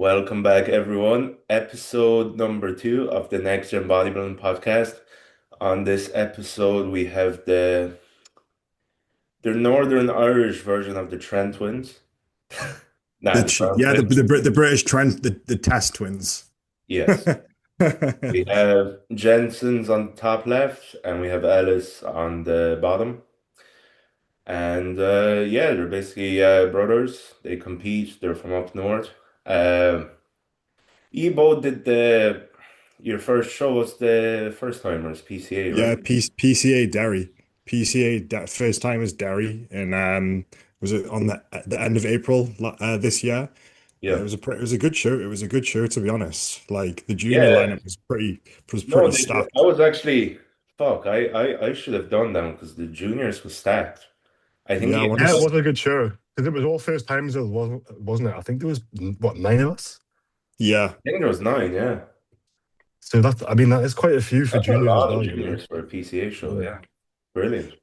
Welcome back, everyone. Episode number 2 of the Next Gen Bodybuilding podcast. On this episode, we have the Northern Irish version of the Trent twins. Nah, the Brown Yeah, twins. the British Trent, the Test twins. Yes. We have Jensen's on the top left, and we have Ellis on the bottom. And yeah, they're basically brothers. They compete. They're from up north. Um, Ebo did your first show was the first timers PCA, right? Yeah, PCA Derry, first time was Derry, and was it on the end of April this year? Yeah. It was a good show. It was a good show, to be honest. Like the junior Yeah. lineup was No, pretty I stacked. was actually fuck. I should have done them because the juniors was stacked. I think Yeah, I you want to. Yeah, it was a good show because it was all first timers, wasn't it? I think there was what, nine of us. Yeah, I think there was nine. Yeah, So that is quite a few for that's a juniors as lot of well, you know. juniors for a PCA show. Mm. Yeah, brilliant.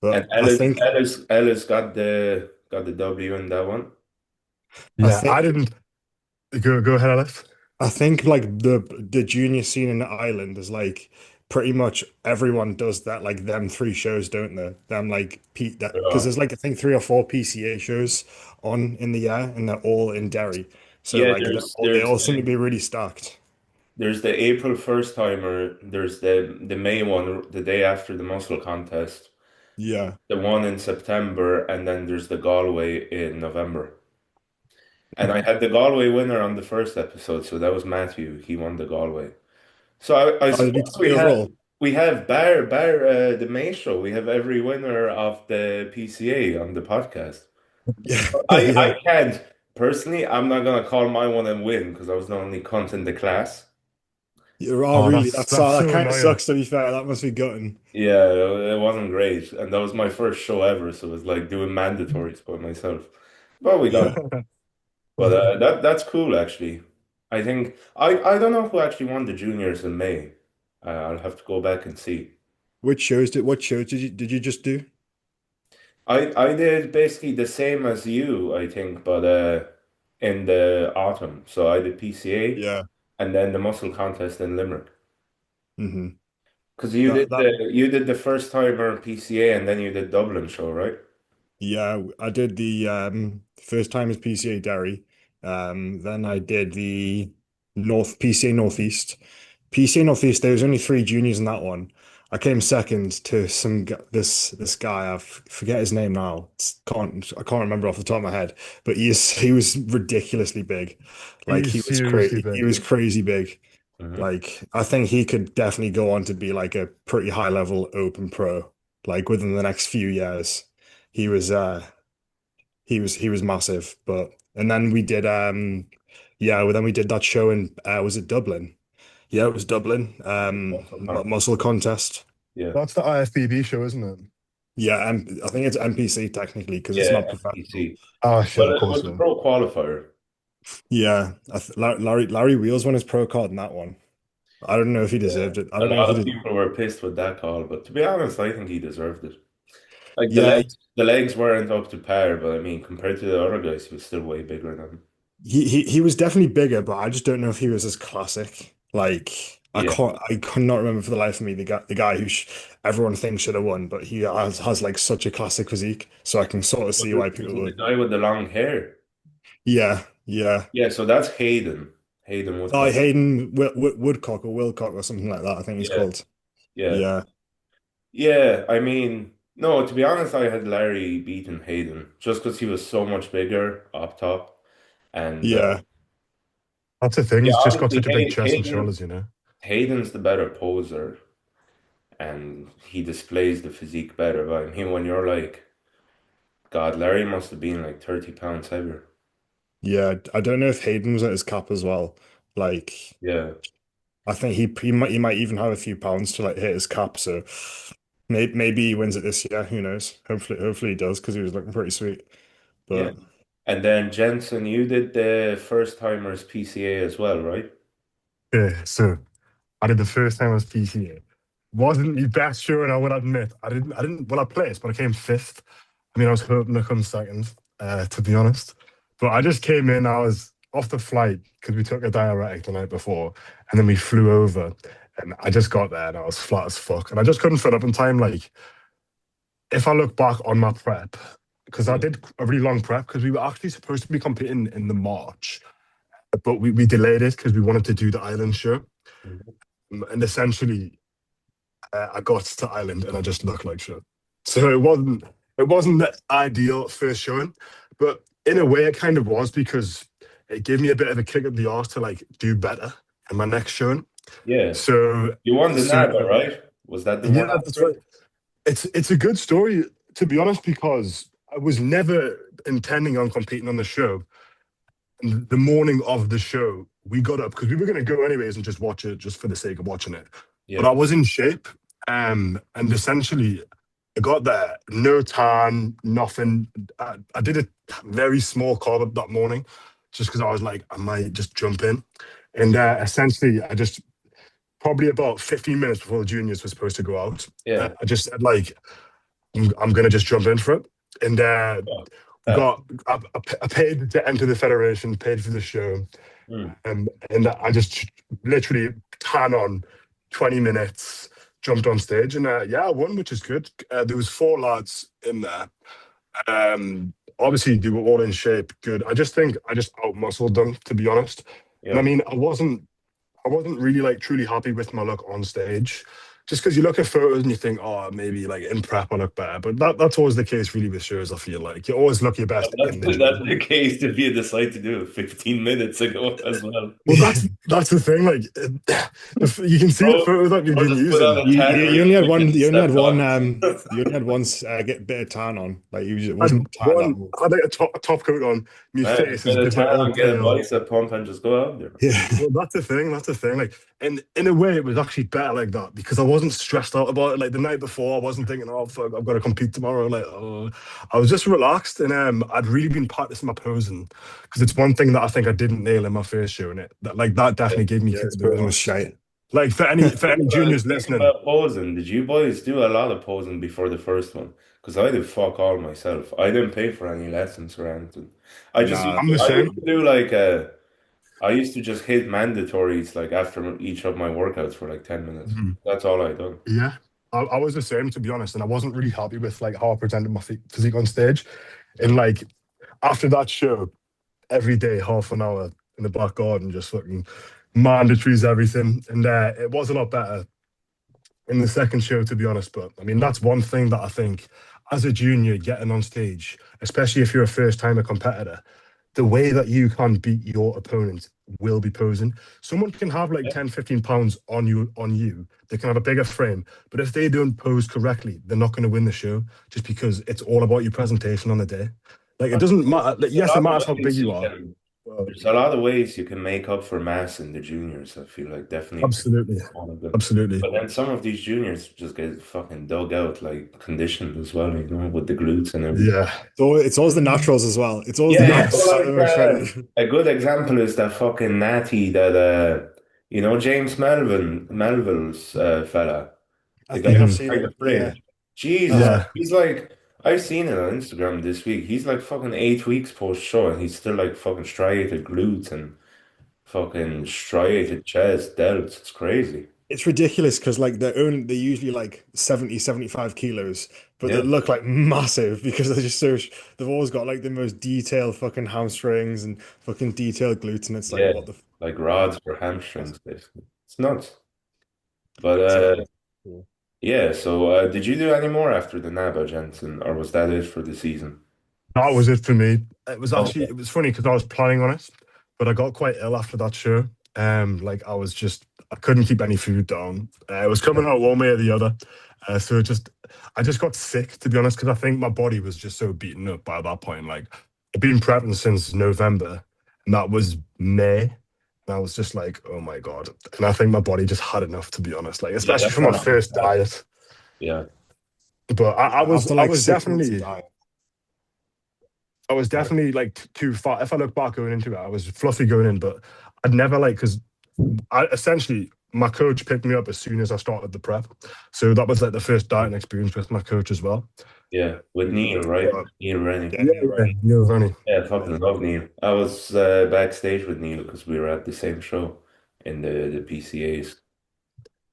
And but I think Ellis got the W in that one. I Yeah, think I didn't go ahead, Ellis. I think like the junior scene in Ireland is like pretty much everyone does that, like them three shows, don't they? Them like P that because Yeah, there's like I think three or four PCA shows on in the year and they're all in Derry. So yeah. like they There's all seem to be really stacked. the April first timer. There's the May one, the day after the muscle contest. Yeah. The one in September, and then there's the Galway in November. And I had the Galway winner on the first episode, so that was Matthew. He won the Galway. So I Oh, did he suppose take overall? we have bar the May show. We have every winner of the PCA on the podcast. Yeah. I Yeah. can't personally. I'm not gonna call my one and win because I was the only cunt in the class. Oh, Oh, really? that's That so kind of annoying. sucks, to be fair. That must be gutting. Yeah, it wasn't great, and that was my first show ever, so it was like doing mandatories by myself. But we got Yeah. it. But that's cool actually. I don't know who actually won the juniors in May. I'll have to go back and see. What shows did you just do? I did basically the same as you, I think, but in the autumn. So I did PCA Yeah. and then the muscle contest in Limerick. hmm Because that you did the first timer PCA and then you did Dublin show, right? Yeah, I did the first time as PCA Derry. Then I did the North PCA Northeast. PCA Northeast, there was only three juniors in that one. I came second to this guy. Forget his name now. I can't remember off the top of my head. But he was ridiculously big. Like He's seriously he big, was yeah. crazy big. Hmm. Like I think he could definitely go on to be like a pretty high level open pro, like within the next few years. He was he was massive. But and then we did yeah, well, then we did that show in was it Dublin? Yeah, it was Dublin. Muscle contest. Muscle contest. Yeah. That's the IFBB show, isn't it? Yeah, I think it's NPC technically because it's Yeah, not professional. FPC. Oh shit, Well, of it course, was a man. pro qualifier. Yeah, Larry Wheels won his pro card in that one. I don't know if he Yeah. deserved it. I A don't know if lot he of did. people were pissed with that call, but to be honest, I think he deserved it. Like Yeah, the legs weren't up to par, but I mean, compared to the other guys, he was still way bigger than him. he was definitely bigger, but I just don't know if he was as classic. Like Yeah. I cannot remember for the life of me the guy who everyone thinks should have won, but he has like such a classic physique, so I can sort of see why Was people it the would. guy with the long hair? Yeah, yeah. Yeah, so that's Hayden. Hayden Oh, Woodcock. Hayden Woodcock or Wilcock or something like that, I think he's Yeah, called. yeah. Yeah, Yeah, I mean, no, to be honest, I had Larry beating Hayden just because he was so much bigger up top. And yeah, That's the thing. yeah, He's just got obviously such a big chest and shoulders, you know. Hayden's the better poser and he displays the physique better. But I mean, when you're like, God, Larry must have been like 30 pounds heavier. yeah. I don't know if Hayden was at his cap as well. Like, Yeah. I think he might even have a few pounds to like hit his cap. So maybe he wins it this year. Who knows? Hopefully he does because he was looking pretty sweet. Yeah. But And then Jensen, you did the first timers PCA as well, right? Yeah, so I did the first time as PCA. Wasn't the best show, and I would admit I didn't well I placed, but I came fifth. I mean, I was hoping to come second, to be honest. But I just came in, I was off the flight because we took a diuretic the night before, and then we flew over, and I just got there and I was flat as fuck, and I just couldn't fit up in time. Like, if I look back on my prep, because I Mm. did a really long prep because we were actually supposed to be competing in the March, but we delayed it because we wanted to do the island show. Mhm. And essentially, I got to Ireland and I just looked like shit. So it wasn't the ideal first showing, but in a way it kind of was because it gave me a bit of a kick up the arse to like do better in my next showing. Yeah. So You won the so NABA, right? Was that the one yeah, that's after right. it? It's a good story to be honest because I was never intending on competing on the show. And the morning of the show, we got up because we were going to go anyways and just watch it just for the sake of watching it. But Yeah. I was in shape, and essentially, I got there, no tan, nothing. I did a very small carb up that morning, just because I was like, I might just jump in, and essentially, I just probably about 15 minutes before the juniors were supposed to go out, Yeah. I just said like, I'm gonna just jump in for it, and Oh, we that. got I paid to enter the federation, paid for the show, Mm. and I just literally tan on 20 minutes, jumped on stage, and yeah, I won, which is good. There was four lads in there. Obviously, they were all in shape, good. I just think I just out muscled them, to be honest. And I Yeah. mean, I wasn't really like truly happy with my look on stage. Just because you look at photos and you think, oh, maybe like in prep I look better. But that's always the case really with shows, I feel like. You always look your best That's in the that's gym. the case if you decide to do it 15 minutes ago as well. Well, that's the thing. Like, you can see the Bro, photos that you've bro been just put on using. a tan You really only had quick one. and You only had stepped one. on. You only had one get bit of tan on. Like it I had wasn't tan that one. much. I had like a top coat on. My Man, face is get a just like tan all and get a pale. bicep pump and just go out there. Yeah. Well, that's the thing. That's the thing. Like, and in a way, it was actually better like that because I wasn't stressed out about it. Like the night before, I wasn't thinking, "Oh, fuck, I've got to compete tomorrow." Like, oh, I was just relaxed, and I'd really been practicing my posing because it's one thing that I think I didn't nail in my first show, and that Yeah. definitely gave me a Yeah, kick his in the posing was arse. shite. Like for any juniors Speaking listening, about posing, did you boys do a lot of posing before the first one? Because I did fuck all myself. I didn't pay for any lessons or anything. Nah. I'm the I same. used to do I used to just hit mandatories like after each of my workouts for like 10 minutes. Mhm. That's all I done. Yeah, I was the same to be honest, and I wasn't really happy with like how I presented my physique on stage. And like after that show, every day, half an hour in the back garden, just fucking mandatories, everything. And it was a lot better in the second show, to be honest. But I mean, that's one thing that I think as a junior getting on stage, especially if you're a first timer competitor, the way that you can beat your opponent will be posing. Someone can have like Yeah, 10, 15 pounds on you. They can have a bigger frame. But if they don't pose correctly, they're not going to win the show just because it's all about your presentation on the day. Like it doesn't matter. Like, there's a yes, it lot of matters how big ways you you are. can But there's a lot of ways you can make up for mass in the juniors. I feel like definitely absolutely. one of them. Absolutely. But then some of these juniors just get fucking dug out, like conditioned as well, with the glutes and everything. Yeah. So it's always the naturals as well. It's always the Yeah, naturals Yes. that are shredded. a good example is that fucking Natty that James Melville's fella, I the guy think I've who's Mhm. seen trying to him. Yeah. fringe. Jesus, Uh-huh. Yeah. he's like I've seen it on Instagram this week. He's like fucking 8 weeks post show and he's still like fucking striated glutes and fucking striated chest, delts. It's crazy. It's ridiculous because like they're usually like 70, 75 kilos, but they Yeah, look like massive because they're just so they've always got like the most detailed fucking hamstrings and fucking detailed glutes, and it's like yeah, what the like yeah. rods for hamstrings, basically. It's nuts. But So cool. yeah. So did you do any more after the NABA, Jensen, or was that it for the season? That was it for me. Okay. It was funny because I was planning on it, but I got quite ill after that show. Like I couldn't keep any food down. It was coming out one way or the other. I just got sick to be honest because I think my body was just so beaten up by that point. Like I've been prepping since November, and that was May. And I was just like, oh my God. And I think my body just had enough, to be honest. Like, Yeah, especially that's for my not too first bad. diet. Yeah. But After I like was 6 months of definitely diet. like too fat. If I look back going into it, I was fluffy going in, but I'd never like because I essentially my coach picked me up as soon as I started the prep, so that was like the first dieting experience with my coach as well. Yeah, with Neil, right? But Neil Rennie. yeah, Yeah, Neil yeah, Rennie. Neil Rennie. Yeah, I fucking love Neil. I was backstage with Neil because we were at the same show in the PCAs.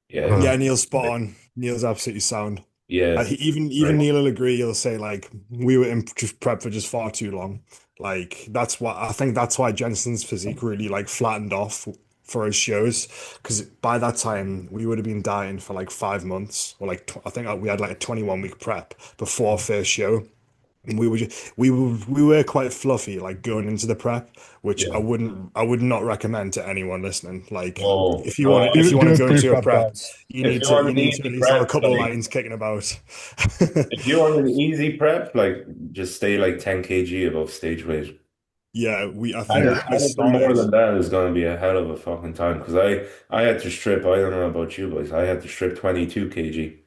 Yeah, it was Uh, Yeah, Neil's spot on. Neil's absolutely sound. yeah, Even right. Neil will agree. He'll say like we were in just prep for just far too long. Like that's what I think. That's why Jensen's physique really like flattened off for his shows. Because by that time we would have been dieting for like 5 months, or like I think we had like a 21 week prep before our first show. And we were quite fluffy like going into the prep, which Yeah. I would not recommend to anyone listening. Like No, if no. you want to do a go into a pre-prep prep, diet. If you want you an need to at easy least have a prep, couple like lines kicking about. if you want an easy prep, like just stay like 10 kg above stage weight. Yeah, we I think Yeah. I Anything more started. than that is going to be a hell of a fucking time because I had to strip. I don't know about you boys. I had to strip 22 kg.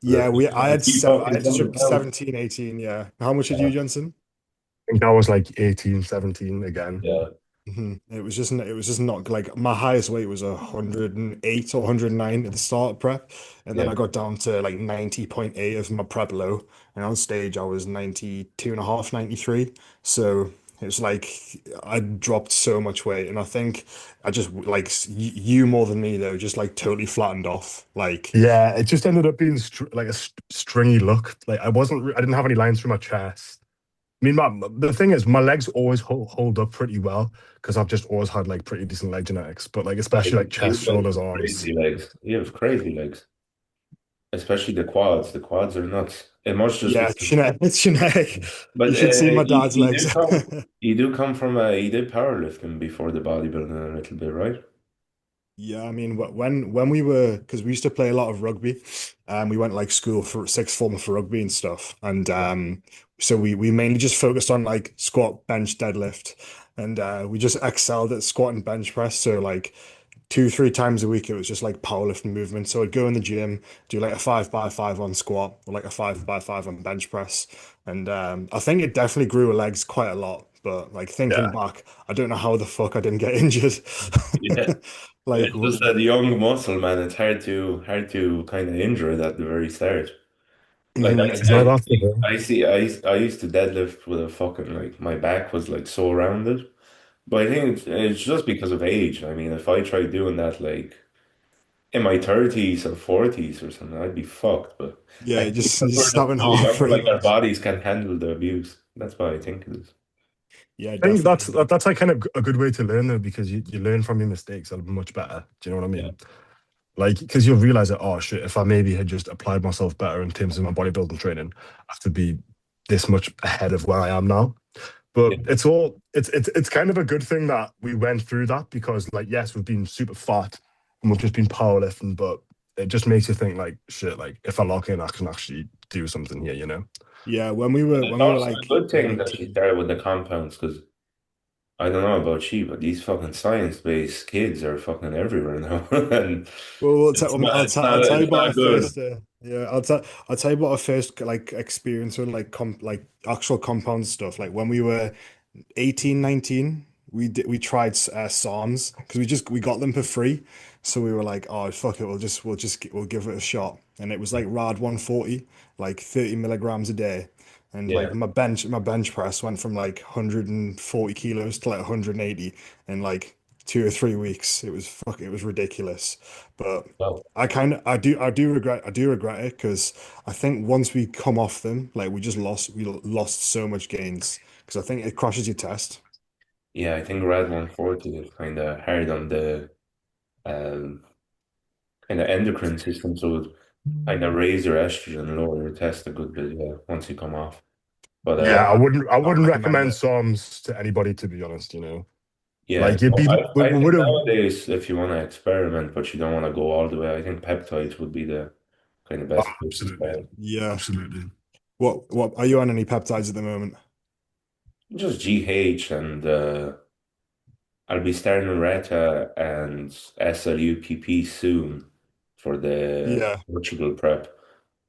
Yeah, we I Fucking had to strip to 100 pounds. 17, 18. Yeah. How much did you, Yeah. Jensen? I think I was like 18, 17 again. Yeah. It was just not like my highest weight was 108 or 109 at the start of prep, and then Yeah. I got down to like 90.8 of my prep low, and on stage I was 92 and a half, 93. So it was like I dropped so much weight, and I think I just like you more than me though, just like totally flattened off. Like Yeah, it just ended up being like a stringy look. Like I didn't have any lines through my chest. I mean, the thing is, my legs always hold up pretty well because I've just always had like pretty decent leg genetics. But like, especially like You chest, have shoulders, arms. crazy legs. You have crazy legs, especially the quads. The quads are nuts. It must just be. yeah, it's genetic. It's genetic. But You should see my dad's you legs. do come from you did powerlifting before the bodybuilding a little bit, right? Yeah, I mean, when we were, because we used to play a lot of rugby, we went like school for sixth form for rugby and stuff, and so we mainly just focused on like squat, bench, deadlift, and we just excelled at squat and bench press. So like 2, 3 times a week, it was just like powerlifting movement. So I'd go in the gym, do like a 5x5 on squat or like a 5x5 on bench press, and I think it definitely grew our legs quite a lot. But like thinking Yeah, back, I don't know how the fuck I didn't get injured. Yeah. Like, It's just that young muscle, man. It's hard to kind of injure it at the very start. Like yeah, exactly. that's the thing. I used to deadlift with a fucking like my back was like so rounded. But I think it's just because of age. I mean, if I tried doing that like in my 30s or 40s or something, I'd be fucked. But Yeah, I think you because just we're just stop in so half young, pretty like our much. bodies can handle the abuse. That's what I think it is. Yeah, I think definitely. that's like kind of a good way to learn though, because you learn from your mistakes a much better. Do you know what I Yeah. mean? Like, because you'll realize that, oh shit, if I maybe had just applied myself better in terms of my bodybuilding training, I could be this much ahead of where I am now. But Yeah. it's kind of a good thing that we went through that, because like, yes, we've been super fat and we've just been powerlifting, but it just makes you think like, shit, like if I lock in, I can actually do something here, you know? Yeah, It's when we were also a like good thing that she 19. started with the compounds because I don't know about she, but these fucking science-based kids are fucking everywhere now, and I'll tell you it's about our not good. first. Yeah, I'll tell you about our first like experience with like actual compound stuff. Like when we were 18, 19, we tried SARMs because we got them for free. So we were like, oh fuck it, we'll give it a shot. And it was like RAD 140, like 30 milligrams a day. And like Yeah. my bench press went from like 140 kilos to like 180 in like 2 or 3 weeks. It was ridiculous. But Well, I do regret it because I think once we come off them, like we lost so much gains because I think it crashes your test. yeah, I think Red 140 is kind of hard on the um, kind of endocrine system, so it kind of raise your estrogen, lower your test a good bit, yeah, once you come off. But Yeah, Yeah, I I wouldn't recommend recommend it. SOMs to anybody, to be honest, you know? yeah, Like you'd no, be, I we think would have, nowadays, if you want to experiment, but you don't want to go all the way, I think peptides would be the kind of oh, best place to absolutely. start. Yeah. Absolutely. What are you on any peptides at the moment? Just GH and I'll be starting Reta and SLUPP soon for the Yeah. Portugal prep,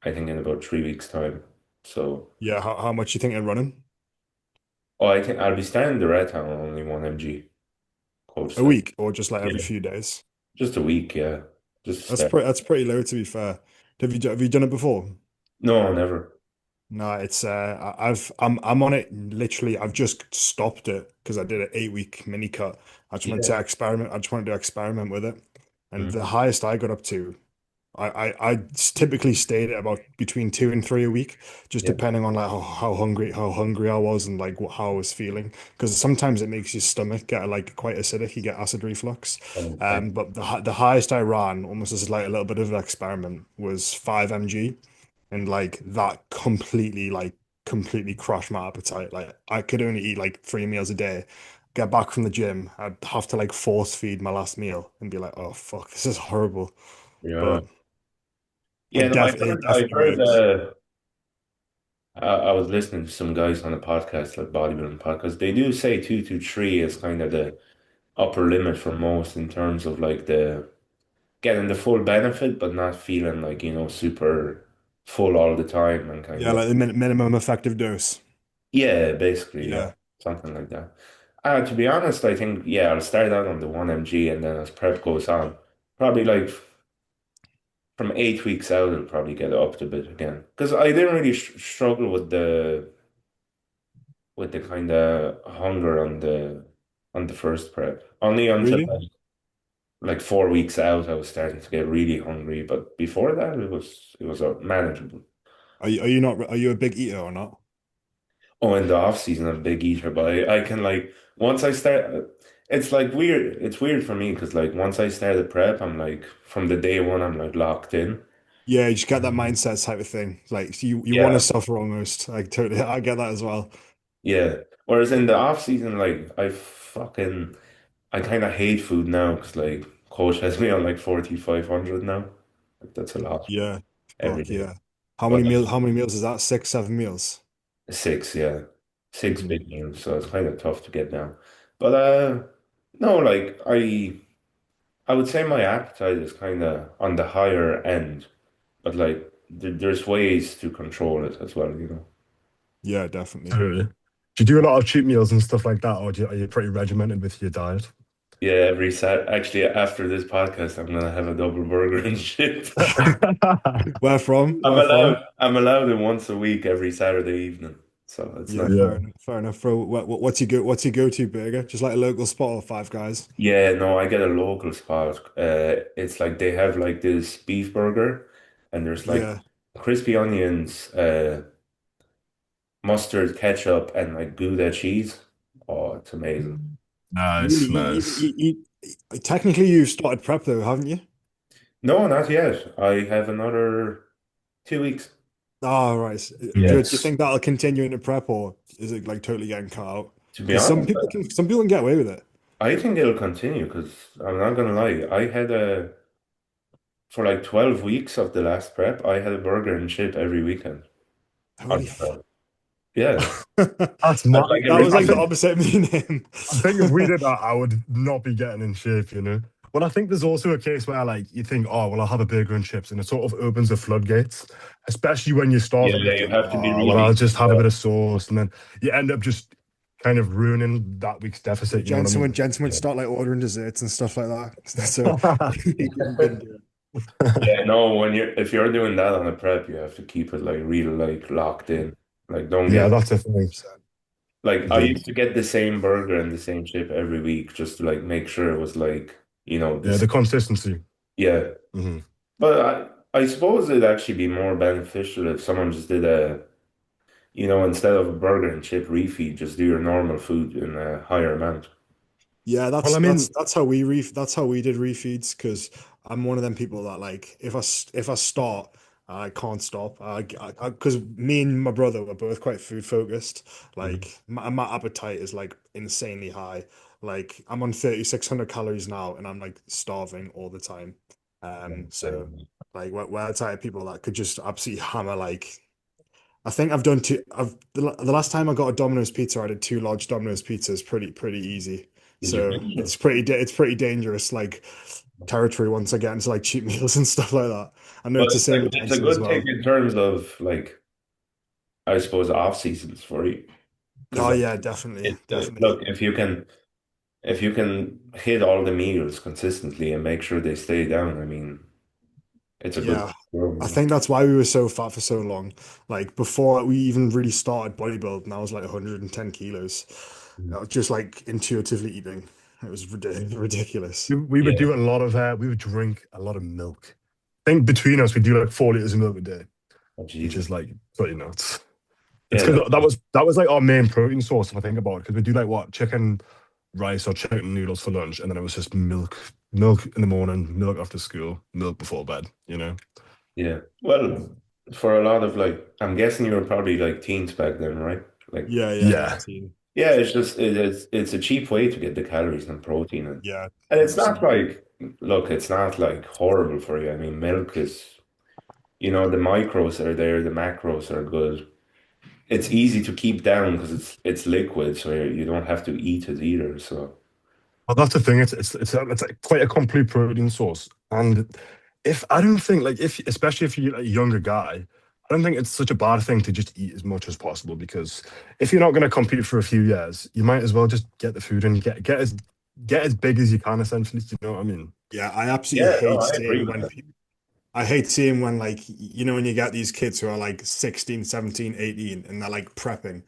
I think in about 3 weeks' time. So, Yeah. How much you think you're running? oh, I think I'll be starting the Reta on only 1 mg coach A side. week or just like every Yeah, few days? just a week, yeah. Just to start. That's pretty low to be fair. Have you done it before? No, never. No, it's I'm on it literally. I've just stopped it because I did an 8 week mini cut. I just wanted Yeah. to experiment. I just wanted to experiment with it. And the Mm. highest I got up to, I typically stayed at about between 2 and 3 a week, just Yeah. depending on like how hungry I was and like how I was feeling. Because sometimes it makes your stomach get like quite acidic. You get acid reflux. Oh, thank But the highest I ran, almost as like a little bit of an experiment, was 5 mg, and like that completely crushed my appetite. Like I could only eat like 3 meals a day. Get back from the gym, I'd have to like force feed my last meal and be like, oh fuck, this is horrible. Yeah. But Yeah, no, it I definitely heard works. I was listening to some guys on a podcast, like bodybuilding podcast. They do say 2 to 3 is kind of the upper limit for most in terms of like the getting the full benefit, but not feeling like, super full all the time and kind Yeah, of, like the minimum effective dose. yeah, basically, yeah, Yeah. something like that. To be honest, I think, yeah, I'll start out on the 1 mg and then as prep goes on, probably like from 8 weeks out, I'll probably get up to a bit again. Because I didn't really struggle with the kind of hunger on the first prep. Only until Really? like 4 weeks out, I was starting to get really hungry. But before that, it was manageable. Are you a big eater or not? Oh, in the off season, I'm a big eater, but I can like once I start, it's like weird. It's weird for me because like once I start the prep, I'm like from the day one, I'm like locked in. Yeah, you just get that mindset type of thing. Like you want to Yeah, suffer almost. Like totally, I get that as well. yeah. Whereas in the off season, like I kind of hate food now because like coach has me on like 4,500 now. Like that's a lot Yeah. every Fuck day. yeah. But How many meals is that? 6, 7 meals. six, yeah, six Hmm. big meals, so it's kind of tough to get down. But no, like I would say my appetite is kind of on the higher end, but like there's ways to control it as well. Yeah, definitely. Absolutely. Do you do a lot of cheat meals and stuff like that, or are you pretty regimented with your diet? Yeah, every Sat actually after this podcast, I'm gonna have a double burger and shit. Where from? I'm Where from? allowed. I'm allowed it once a week every Saturday evening, so it's Yeah, nice. fair Yeah. enough. Fair enough. Bro, what's your go-to burger? Just like a local spot or Five Guys? Yeah, no, I get a local spot. It's like they have like this beef burger, and there's like Yeah. crispy onions, mustard, ketchup, and like Gouda cheese. Oh, it's amazing. Really, Nice, nice. technically you've started prep though, haven't you? No, not yet. I have another 2 weeks. Oh, right. Do you Yes. think that'll continue into prep, or is it like totally getting cut out? To be Because honest, some people can get away with it. I think it'll continue because I'm not gonna lie. I had for like 12 weeks of the last prep, I had a burger and chip every weekend. On Holy the fuck. prep. Yeah. That's I'd mad. like That every was I like the think opposite meaning. I think if we did that, I would not be getting in shape. But I think there's also a case where like you think, oh well, I'll have a burger and chips, and it sort of opens the floodgates, especially when you're starving. You Yeah, you think, have to be oh well, I'll really. just have a bit of sauce, and then you end up just kind of ruining that week's Yeah, deficit. You know what I mean? Jensen would Yeah. start like ordering desserts and stuff like that. So he couldn't do it. Yeah, no, if you're doing that on a prep, you have to keep it like real like locked in. Like don't Yeah, get Yeah, that's the thing. 100%. like I Indeed. used to get the same burger and the same chip every week just to like make sure it was like, Yeah, this. the consistency. Yeah. Hmm. But I suppose it'd actually be more beneficial if someone just did instead of a burger and chip refeed, just do your normal food in a higher amount. Yeah, Well, I mean, that's how we did refeeds because I'm one of them people that like if I start I can't stop because me and my brother were both quite food focused. Mhm. Like my appetite is like insanely high. Like I'm on 3,600 calories now and I'm like starving all the time. So Same. like we're the type of people that could just absolutely hammer like I think I've done two. The last time I got a Domino's pizza, I did two large Domino's pizzas, pretty easy. Did you So finish it's it? pretty dangerous, like territory once I get into like cheap meals and stuff like that. I know But it's the it's a, same with it's a Jensen as good thing well. in terms of like I suppose off seasons for you because Oh yeah, definitely, look definitely. if you can hit all the meals consistently and make sure they stay down. I mean, It's a good Yeah. I growing. think that's why we were so fat for so long. Like before we even really started bodybuilding, I was like 110 kilos. Just like intuitively eating. It was ridiculous. We would Yeah. do a lot of we would drink a lot of milk. I think between us we do like 4 liters of milk a day, Oh, which Jesus. is like pretty nuts. It's Yeah, because look. that was like our main protein source if I think about it. Because we do like what chicken, rice or chicken noodles for lunch, and then it was just milk in the morning, milk after school, milk before bed. You know? Yeah. Well, for a lot of like, I'm guessing you were probably like teens back then, right? Like, Yeah, Yeah, team. yeah, it's a cheap way to get the calories and protein in. Yeah, And it's not 100%. like, look, it's not like horrible for you. I mean, milk is, the micros are there, the macros are good. It's easy to keep down because it's liquid, so you don't have to eat it either. So well, that's the thing. It's like quite a complete protein source, and if I don't think like if especially if you're a younger guy, I don't think it's such a bad thing to just eat as much as possible because if you're not going to compete for a few years, you might as well just get the food and get as big as you can. Essentially, do you know what I mean? Yeah, I absolutely yeah, no, hate I agree seeing with when that. people I hate seeing when like when you get these kids who are like 16, 17, 18, and they're like prepping.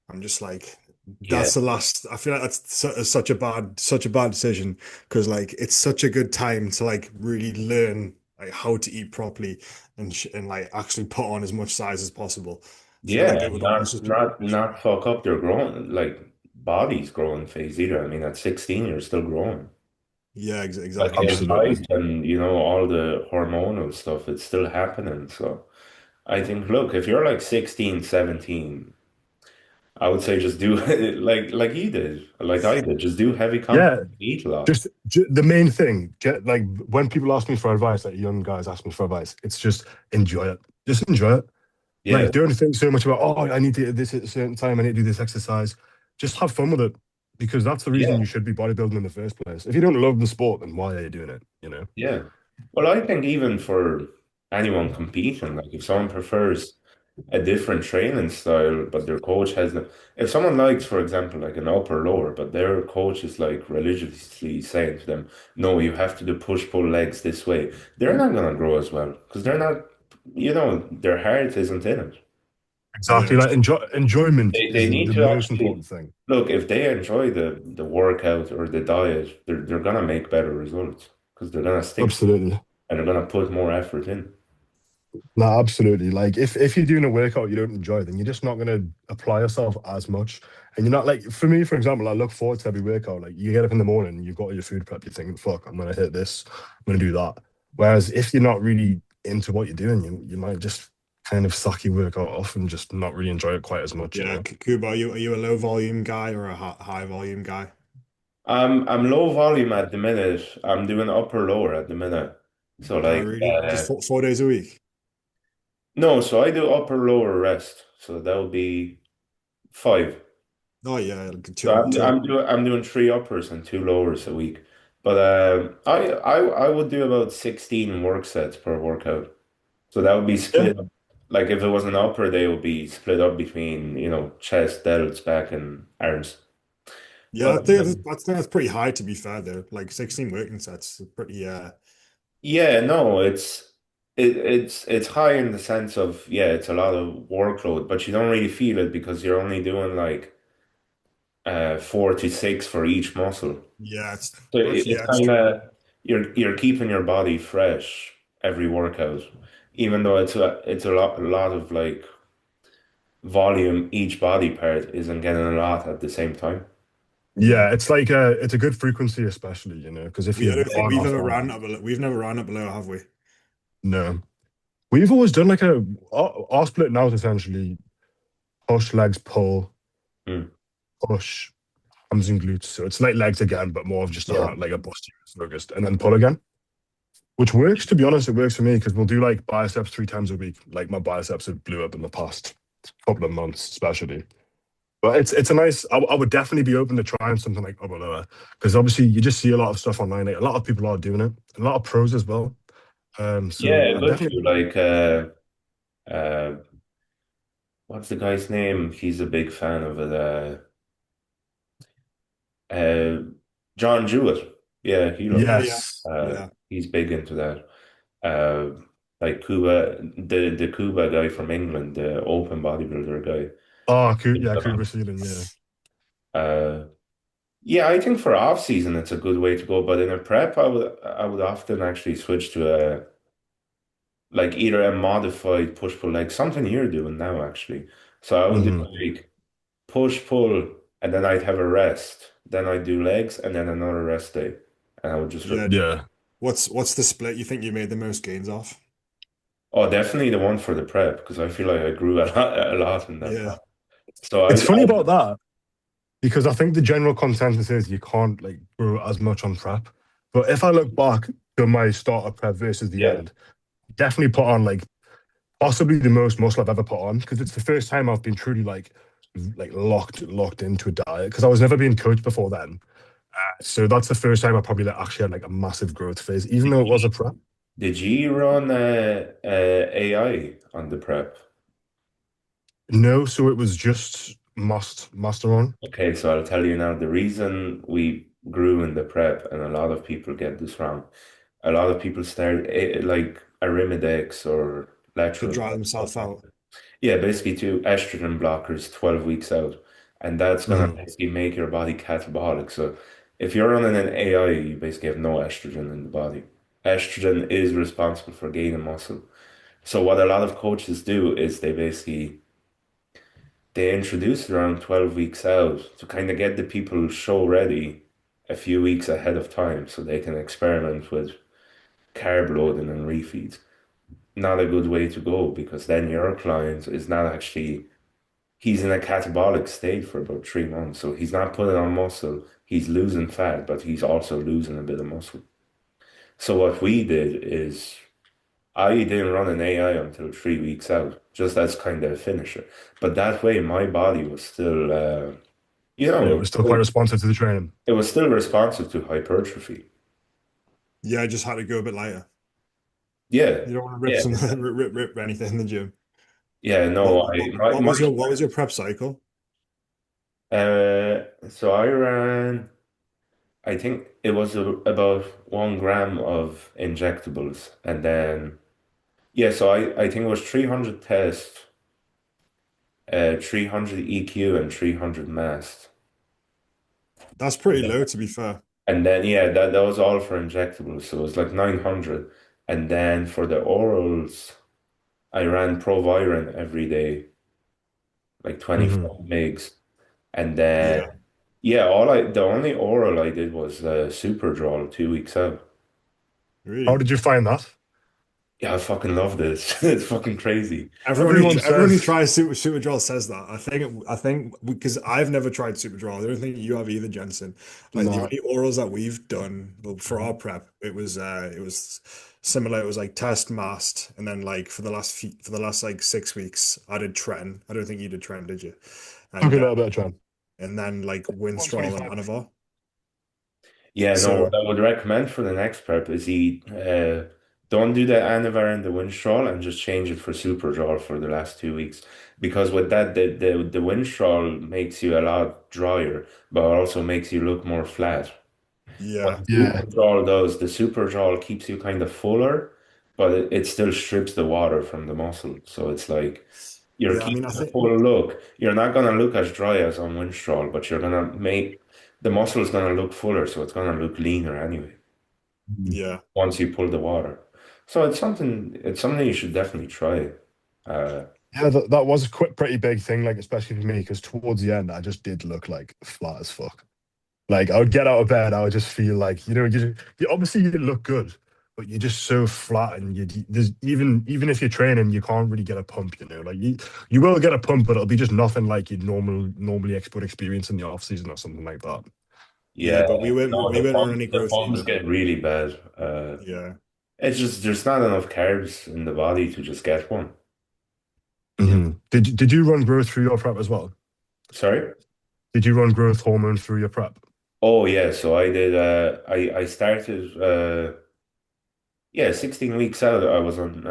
I'm just like, Yeah, that's the last. I feel like that's such a bad decision because like it's such a good time to like really learn like how to eat properly and like actually put on as much size as possible. I feel like yeah, it and would almost not just be not beneficial. not fuck up their growing like body's growing phase either. I mean, at 16, you're still growing. Yeah, Like exactly. in Absolutely. height and all the hormonal stuff, it's still happening. So I think, look, if you're like 16, 17, I would say just do like he did, like I did, just do heavy Yeah, content, eat a lot. just the main thing. Get like when people ask me for advice, like young guys ask me for advice, it's just enjoy it. Just enjoy it. Yeah, Like, don't think so much about, oh, I need to get this at a certain time. I need to do this exercise. Just have fun with it because that's the reason yeah, you should be bodybuilding in the first place. If you don't love the sport, then why are you doing it? You know? yeah. Well, I think even for anyone competing, like if someone prefers a different training style, but their coach has the, if someone likes, for example, like an upper lower, but their coach is like religiously saying to them, no, you have to do push pull legs this way, they're not gonna grow as well because they're not, their heart isn't in it. Exactly. Yeah, Like enjoyment They is need the to most actually important thing. look if they enjoy the workout or the diet, they're gonna make better results because they're gonna stick to it Absolutely. and they're gonna put more effort in. No, absolutely. Like if you're doing a workout you don't enjoy, then you're just not gonna apply yourself as much. And you're not like for me, for example, I look forward to every workout. Like you get up in the morning, you've got your food prep, you're thinking, fuck, I'm gonna hit this, I'm gonna do that. Whereas if you're not really into what you're doing, you might just kind of suck your workout off and just not really enjoy it quite as much, you yeah. know? Kuba, are you a low volume guy or a high volume guy? I'm low volume at the minute. I'm doing upper lower at the minute. So Oh, like really? Just 4 days a week? no, so I do upper lower rest. So that would be five. Oh yeah, like So two, two. I'm doing three uppers and two lowers a week. But I would do about 16 work sets per workout. So that would be Yeah. split up. Like if it was an upper, they would be split up between, chest, delts, back, and arms. Yeah, But I think that's pretty high to be fair though. Like 16 working sets is pretty yeah, no, it's high in the sense of yeah, it's a lot of workload, but you don't really feel it because you're only doing like 46 for each muscle. yeah, it's So actually it's yeah, it's kind true. of you're keeping your body fresh every workout, even though it's a lot of like volume. Each body part isn't getting a lot at the same time. Yeah, it's a good frequency, especially, because if I you don't think aren't we've off ever on, ran up below. We've never ran up below, have we? no. We've always done like our split now is essentially push, legs, pull, Mm. push, arms and glutes. So it's like legs again, but more of just Yeah. like a posterior focused, and then pull again, which works. To be honest, it works for me because we'll do like biceps 3 times a week. Like my biceps have blew up in the past couple of months, especially. But it's a nice. I would definitely be open to trying something like upper lower because obviously you just see a lot of stuff online. Like, a lot of people are doing it, a lot of pros as well. So Yeah, I good for you. definitely. Like uh what's the guy's name? He's a big fan of it. Uh John Jewett. Yeah, he loves Oh it. yeah, Yes. yeah. He's big into that. like Cuba, the Cuba guy from England, the open bodybuilder guy. Oh, yeah, Cooper Sealing, yeah. Uh, yeah, I think for off season it's a good way to go, but in a prep, I would often actually switch to a like either a modified push pull, like something you're doing now actually. So I would do Hmm. like push pull, and then I'd have a rest. Then I'd do legs, and then another rest day, and I would just Yeah. repeat. Yeah. What's the split you think you made the most gains off? Oh, definitely the one for the prep because I feel like I grew a lot in that Yeah. prep. So It's funny about that because I think the general consensus is you can't like grow as much on prep. But if I look back to my start of prep versus the yeah, end, definitely put on like possibly the most muscle I've ever put on because it's the first time I've been truly like locked into a diet because I was never being coached before then. So that's the first time I probably like, actually had like a massive growth phase, even did though it was you, a prep. did you run AI on the prep? No, so it was just master on. Okay, so I'll tell you now the reason we grew in the prep, and a lot of people get this wrong. A lot of people start like Arimidex or To lateral. dry themselves out. Yeah, basically two estrogen blockers 12 weeks out. And that's gonna Mhm. basically make your body catabolic. So if you're running an AI, you basically have no estrogen in the body. Estrogen is responsible for gaining muscle. So what a lot of coaches do is they introduce it around 12 weeks out to kind of get the people show ready a few weeks ahead of time so they can experiment with carb loading and refeeds. Not a good way to go because then your client is not actually he's in a catabolic state for about 3 months. So he's not putting on muscle. He's losing fat, but he's also losing a bit of muscle. So what we did is I didn't run an AI until 3 weeks out, just as kind of a finisher. But that way, my body was still, Yeah, it was still quite responsive to the training. it was still responsive to hypertrophy. Yeah, I just had to go a bit lighter. Yeah, You don't want to rip yeah, some rip anything in the gym. yeah. What No, what my, what my was your prep cycle? so I ran. I think it was about 1 gram of injectables, and then yeah, so I think it was 300 test, 300 EQ, and 300 mast, That's and pretty then, low, to be fair. and then yeah, that was all for injectables, so it was like 900, and then for the orals, I ran Proviron every day, like Hmm. 24 mgs, and then Yeah, yeah, the only oral I did was Super Draw 2 weeks out. How really. did you find that? Yeah, I fucking love this. It's fucking crazy. Everyone Everyone who says tries Superdrol says that. I think because I've never tried Superdrol. I don't think you have either, Jensen. Like the no. only orals that we've done, well, for our prep, it was similar. It was like test mast, and then like for the last like 6 weeks, I did tren. I don't think you did tren, did you? Took a And little bit of trying. then like Winstrol and 125. Anavar. Yeah, no, So what I would recommend for the next prep is don't do the Anavar and the Winstrol and just change it for Superdrol for the last 2 weeks. Because with that, the Winstrol makes you a lot drier, but also makes you look more flat. What yeah, the Yeah. Superdrol does, the Superdrol keeps you kind of fuller, but it still strips the water from the muscle. So it's like you're yeah. I mean, keeping a full look. You're not gonna look as dry as on Winstrol, but you're gonna make the muscle is gonna look fuller, so it's gonna look leaner anyway Mhm. yeah. once you pull the water. So it's something you should definitely try. Uh, Yeah, that was a pretty big thing, like especially for me, because towards the end I just did look like flat as fuck. Like I would get out of bed, I would just feel like you obviously you look good, but you're just so flat, and there's even if you're training, you can't really get a pump. Like you will get a pump, but it'll be just nothing like you'd normally would experience in the off season or something like that. Yeah, yeah, but no, we went on any the growth pumps either. get really bad. Yeah. It's just there's not enough carbs in the body to just get one. Yeah. Did you run growth through your prep as well? Sorry? Did you run growth hormone through your prep? Oh yeah, so I did I started yeah, 16 weeks out I was on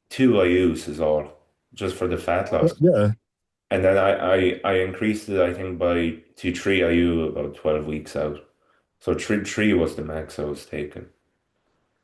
2 IUs is all, just for the fat loss. Yeah. And then I increased it I think by to 3 IU about 12 weeks out. So three was the max I was taking.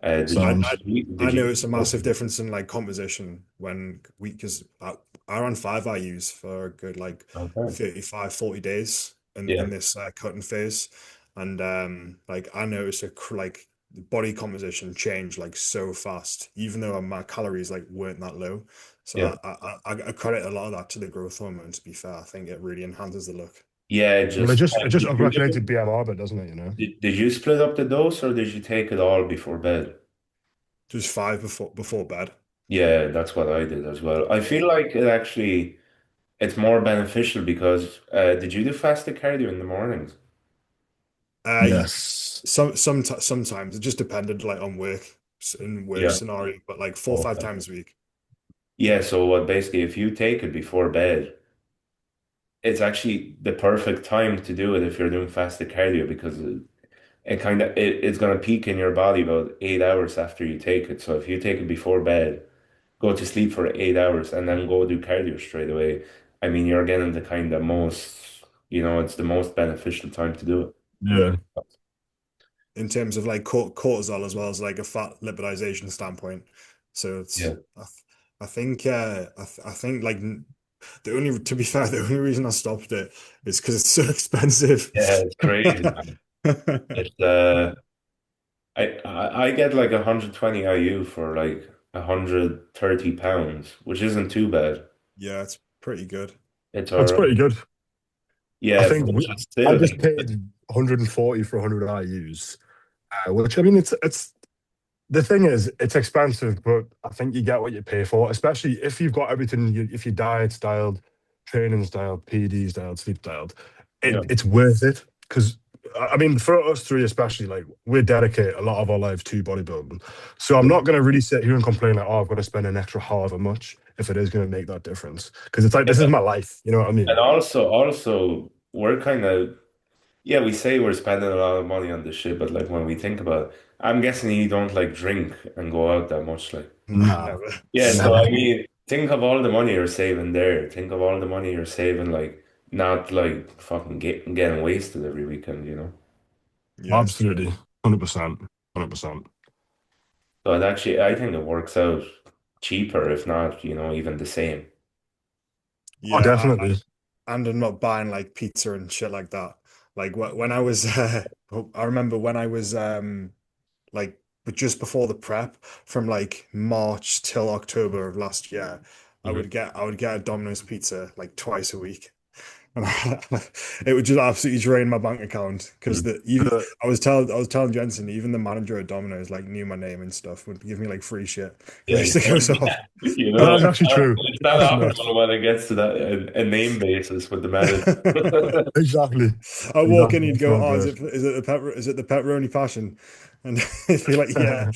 Did you I, Sound. I did I you? notice a massive difference in like composition when we because I run 5 IUs for a good like Okay. 35, 40 days in Yeah. this cutting phase, and like I noticed like the body composition change like so fast, even though my calories like weren't that low. So Yeah. I credit a lot of that to the growth hormone. To be fair, I think it really enhances the look. Yeah, Well, it just just it just did you upregulated BMR, but doesn't it? You know. did you split up the dose or did you take it all before bed? Just five before bed. Yeah, that's what I did as well. I feel like it's more beneficial because did you do fasted cardio in the mornings? Uh, Yes. sometimes it just depended like on work Yeah. scenario, but like 4 or 5 Okay. times a week. Yeah, so what basically if you take it before bed, it's actually the perfect time to do it if you're doing fasted cardio because it's gonna peak in your body about 8 hours after you take it. So if you take it before bed, go to sleep for 8 hours and then go do cardio straight away. I mean, you're getting the kind of most, it's the most beneficial time to do Yeah. it. In terms of like cortisol as well as like a fat lipidization standpoint. So Yeah. I think I think like the only to be fair, the only reason I stopped it is because it's so expensive. Yeah, it's crazy, man. It's I get like 120 IU for like 130 pounds, which isn't too bad. Yeah, it's pretty good. It's That's all right. pretty good. I Yeah, think but just I still, just paid 140 for 100 IUs, which I mean, it's the thing is, it's expensive, but I think you get what you pay for, especially if you've got everything, if your diet's dialed, training's dialed, PD's dialed, sleep dialed, yeah. it's worth it. Because, I mean, for us three especially, like, we dedicate a lot of our lives to bodybuilding. So I'm Yeah. not going to really sit here and complain like, oh, I've got to spend an extra however much if it is going to make that difference. Because it's like, this is my life. You know what I And mean? also, we're kind of, yeah, we say we're spending a lot of money on this shit, but like when we think about it, I'm guessing you don't like drink and go out that much, like. Nah, Nah, never. Yeah, so never. I mean, think of all the money you're saving there. Think of all the money you're saving, like not like fucking getting wasted every weekend. Yeah, it's true. Absolutely. 100%. 100%. So I think it works out cheaper, if not, even the same. Oh, Yeah, definitely. and I'm not buying like pizza and shit like that. Like when I was, I remember when I was like, but just before the prep, from like March till October of last year, Mhm. I would get a Domino's pizza like twice a week. And it would just absolutely drain my bank account because Mhm. the even The, I was telling Jensen, even the manager at Domino's like knew my name and stuff, would give me like free shit because I Yeah, used to go so often. That's actually true. it's not That's often nuts. when it gets to that a name basis with the manager. Exactly. I walk in, Exactly. he'd That's go, not "Oh, great. is it the pepperoni passion?" And he'd be like, "Yeah."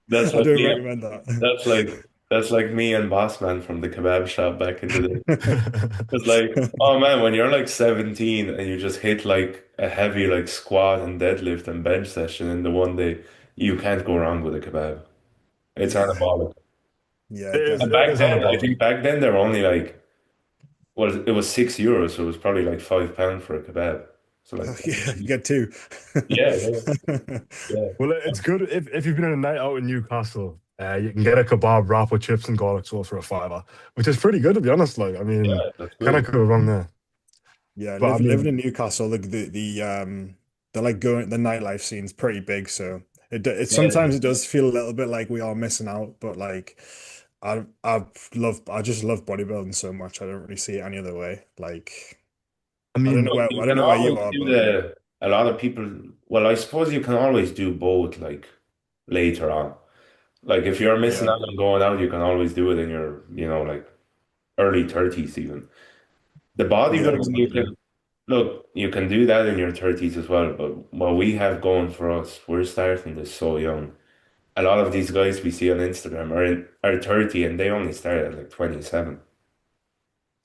That's I like don't me. recommend that. That's like that's like me and Bossman from the kebab shop back in the day. It's like, oh man, when you're like 17 and you just hit like a heavy like squat and deadlift and bench session in the one day, you can't go wrong with a kebab. It's Yeah, anabolic. yeah, And It definitely. back is then, I anabolic. think back then they were only like, well, it was €6, so it was probably like £5 for a kebab. So like, Oh, yeah, you get two. yeah, yeah, yeah. Well, it's good if you've been on a night out in Newcastle, you can get a kebab wrap with chips and garlic sauce for a fiver, which is pretty good to be honest. Like, I mean, Yeah, that's kind of good. go wrong there. Yeah, But I living mean, in Newcastle, the like going the nightlife scene's pretty big, so it Yeah. sometimes it does feel a little bit like we are missing out, but like I just love bodybuilding so much. I don't really see it any other way. Like I mean, You I don't can know where always you are, do but a lot of people, well, I suppose you can always do both like later on. Like if you're missing yeah, out on going out, you can always do it in your like early 30s even. The yeah, bodybuilding, exactly. you can do that in your 30s as well, but what we have going for us, we're starting this so young. A lot of these guys we see on Instagram are 30 and they only start at like 27.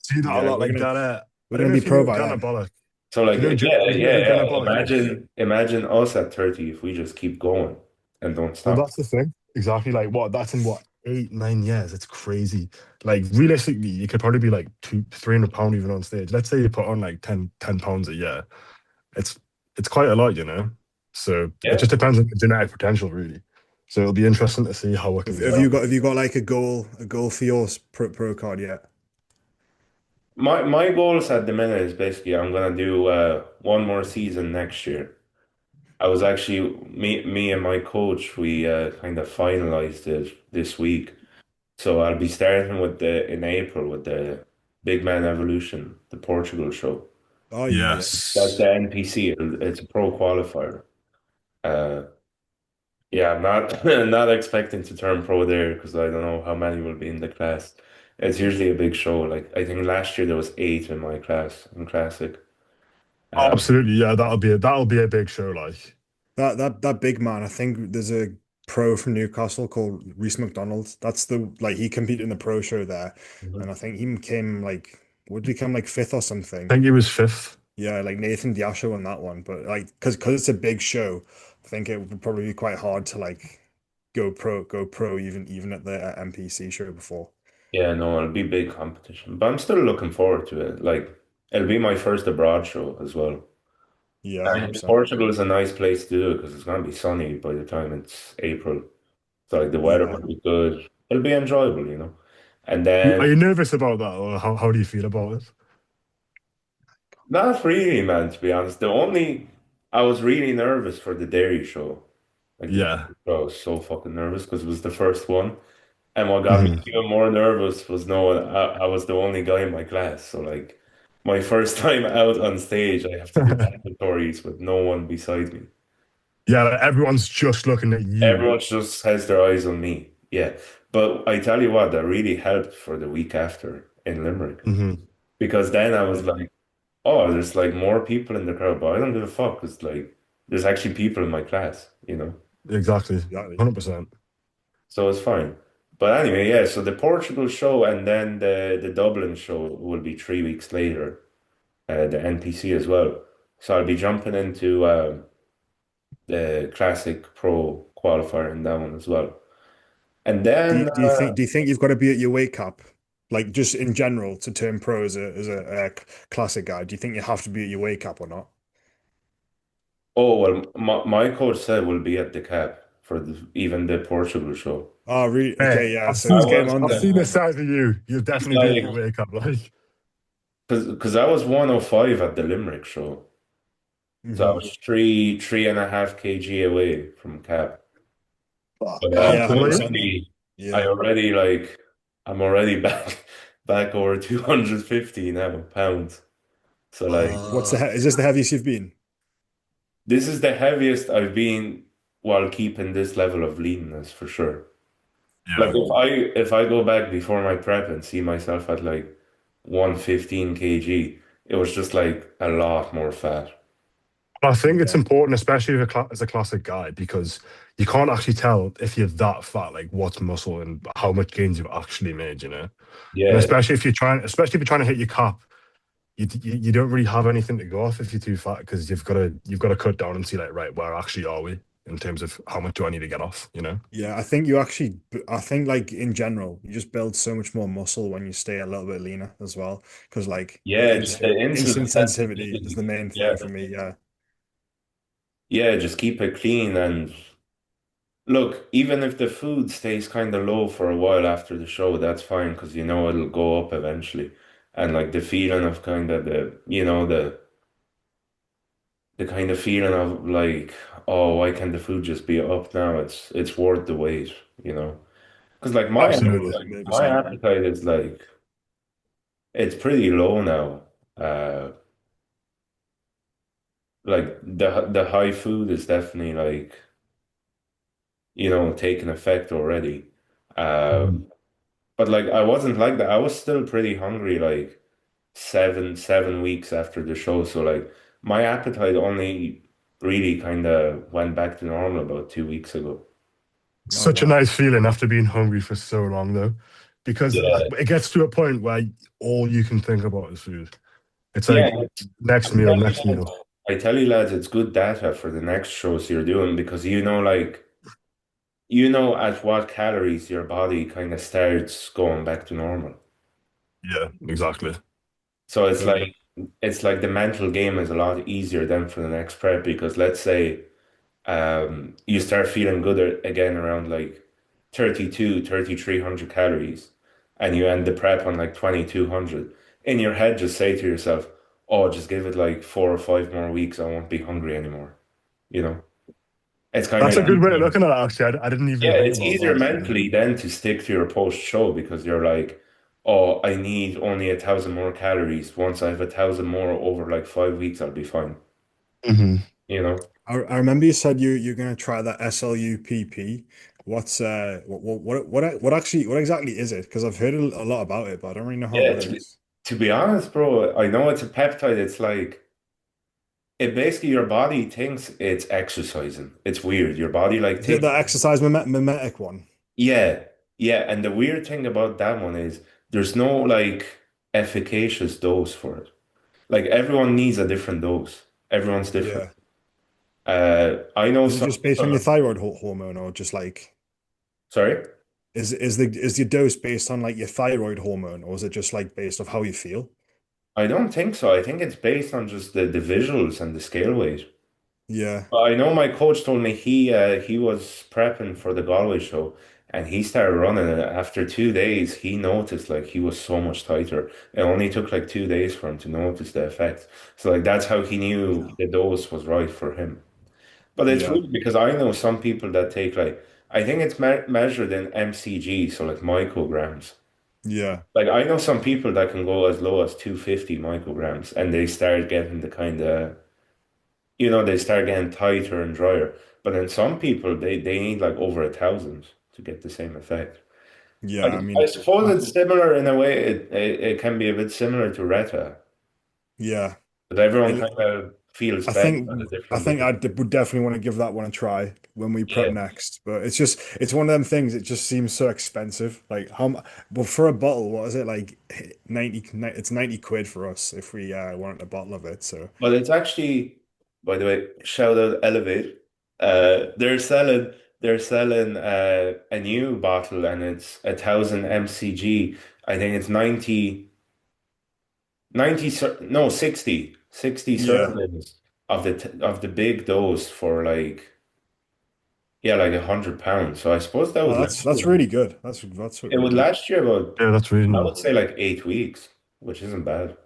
see that a Yeah, lot like that. we're I don't gonna know be if you pro know by then. Ganabolic. So like, Do you know yeah, do you know yeah, who yeah. Ganabolic is? Imagine us at 30 if we just keep going and don't Well, stop. that's the thing. Exactly. Like what? That's in what 8, 9 years. It's crazy. Like realistically, you could probably be like 300 pound even on stage. Let's say you put on like ten pounds a year. It's it's quite a lot, you know. So it Yeah. just depends on the genetic potential, really. So it'll be interesting to see how it can Have go. you got like a goal for your pro card yet? My goals at the minute is basically I'm gonna do one more season next year. I was actually me and my coach we kind of finalized it this week. So I'll be starting with the in April with the Big Man Evolution, the Portugal show. Oh yeah, yeah. That's the Yes. NPC. It's a pro qualifier. Uh, yeah, I'm not not expecting to turn pro there because I don't know how many will be in the class. It's usually a big show. Like I think last year there was 8 in my class in classic. Uh, Absolutely. Yeah, that'll be a big show, like. That big man, I think there's a pro from Newcastle called Reese McDonald. That's the like he competed in the pro show there, mhm. and I think he came like would become like fifth or I something. think he was fifth. Yeah, like Nathan Diasho won that one, but like because it's a big show, I think it would probably be quite hard to like go pro even at the MPC show before. Yeah, no, it'll be big competition, but I'm still looking forward to it. Like it'll be my first abroad show as well. Yeah, I mean, 100%. Portugal is a nice place to do it because it's going to be sunny by the time it's April. So like the weather Yeah. will be good. It'll be enjoyable, you know. And then Are you nervous about that, or how do you feel about it? not really, man, to be honest. The only I was really nervous for the dairy show. Like the Yeah. dairy show, I was so fucking nervous because it was the first one. And what got me Mhm. even more nervous was knowing I was the only guy in my class. So like my first time out on stage, I have to do inventories with no one beside me. Yeah, like, everyone's just looking at you. Everyone just has their eyes on me. Yeah. But I tell you what, that really helped for the week after in Limerick. Hmm. Because then I was Yeah. like, oh, there's like more people in the crowd, but I don't give a fuck. It's like there's actually people in my class, you know? Exactly. Exactly. 100%. So it's fine. But anyway, yeah, so the Portugal show and then the Dublin show will be 3 weeks later, the NPC as well. So I'll be jumping into the Classic Pro qualifier in that one as well. And then Do you think you've got to be at your weight cap, like just in general, to turn pro as a classic guy? Do you think you have to be at your weight cap or not? oh well, my coach said we'll be at the cap for even the Portugal show. Oh, really? Hey, Okay, yeah. I've So it's seen game I on I've then. seen the size of you. You'll definitely be at your like wake up, like. because I was 105 at the Limerick show. So I Hmm. was three and a half kg away from cap. But Fuck. How Yeah, tall are you? I yeah. already like I'm already back over 250 now pounds. So like Is this the heaviest you've been? this is the heaviest I've been while keeping this level of leanness for sure. Like Yeah. if I go back before my prep and see myself at like 115 kg, it was just like a lot more fat. I think it's Yeah. important, especially as a classic guy, because you can't actually tell if you're that fat, like what's muscle and how much gains you've actually made, you know. And Yeah, especially if you're trying to hit your cap, you don't really have anything to go off if you're too fat because you've got to cut down and see like right where actually are we in terms of how much do I need to get off, you know? Yeah, I think you actually, I think like in general, you just build so much more muscle when you stay a little bit leaner as well. Because like yeah, just the insulin insulin sensitivity is sensitivity. the main Yeah, thing for me. Yeah. yeah, just keep it clean and look, even if the food stays kind of low for a while after the show, that's fine because you know it'll go up eventually. And like the feeling of kind of the kind of feeling of like, oh, why can't the food just be up now? It's worth the wait, you know? Because like Absolutely. my 100%. appetite is like it's pretty low now. Like the high food is definitely like, taking effect already. Uh Mhm. But like I wasn't like that. I was still pretty hungry like seven weeks after the show. So like my appetite only really kind of went back to normal about 2 weeks ago. Oh Such a wow. nice feeling after being hungry for so long, though, because Yeah. it gets to a point where all you can think about is food. It's Yeah. like next meal, next meal. I tell you lads, it's good data for the next shows you're doing because you know at what calories your body kind of starts going back to normal. Yeah, exactly. So it's Totally. like the mental game is a lot easier than for the next prep because let's say you start feeling good again around like 3,300 calories, and you end the prep on like 2,200. In your head, just say to yourself, oh, just give it like 4 or 5 more weeks. I won't be hungry anymore. You know, it's kind That's of a good way of easier. looking at it, actually. I didn't even Yeah, think it's about easier that. Yeah. mentally then to stick to your post show because you're like, oh, I need only 1,000 more calories. Once I have 1,000 more over like 5 weeks, I'll be fine. Hmm. You know? I remember you said you're gonna try that SLUPP. What's what exactly is it? Because I've heard a lot about it, but I don't really know how it Yeah, works. to be honest, bro, I know it's a peptide. It's like it basically your body thinks it's exercising. It's weird. Your body like Is it thinks, the exercise mimetic one? yeah, yeah. And the weird thing about that one is there's no like efficacious dose for it. Like everyone needs a different dose. Everyone's different. Yeah. I know Is it some just based on your people. thyroid hormone, or just like Sorry, is your dose based on like your thyroid hormone, or is it just like based off how you feel? I don't think so. I think it's based on just the visuals and the scale weight. Yeah, I know my coach told me he was prepping for the Galway show and he started running and after 2 days he noticed like he was so much tighter. It only took like 2 days for him to notice the effect. So like that's how he knew the dose was right for him. But it's yeah, weird because I know some people that take like I think it's measured in mcg, so like micrograms. yeah, Like I know some people that can go as low as 250 micrograms and they start getting the kind of they start getting tighter and drier. But then some people they need like over 1,000 to get the same effect. I, yeah. I I mean, suppose I, it's similar in a way. It can be a bit similar to Reta, yeah. but everyone It, kind of feels I better at a think I different think way. would definitely want to give that one a try when we prep Yeah, next. But it's one of them things. It just seems so expensive. Like well, for a bottle, what is it like 90? It's 90 quid for us if we want a bottle of it. So but it's actually, by the way, shout out Elevate. They're selling a new bottle and it's 1,000 mcg. I think it's 90 no 60 yeah, servings of the big dose for like yeah like £100. So I suppose that oh, would that's really good. That's it really would good. last you about Yeah, that's I reasonable. would say like 8 weeks, which isn't bad.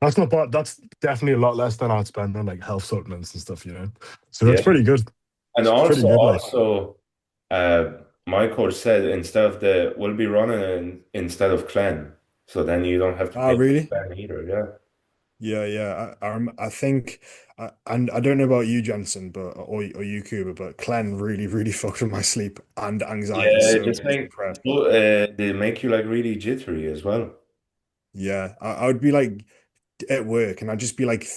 That's not bad. That's definitely a lot less than I'd spend on like health supplements and stuff, you know. So that's Yeah. pretty good. And It's pretty also good. Like, also uh my coach said instead of the we'll be running instead of clean. So then you don't have to Ah, pay for really? clean either, yeah. Yeah, yeah. I think, and I don't know about you, Jensen, but or you, Cuba, but Clen really fucked with my sleep and anxiety Yeah, it so just much in make prep. they make you like really jittery as well. Yeah, I would be like at work, and I'd just be like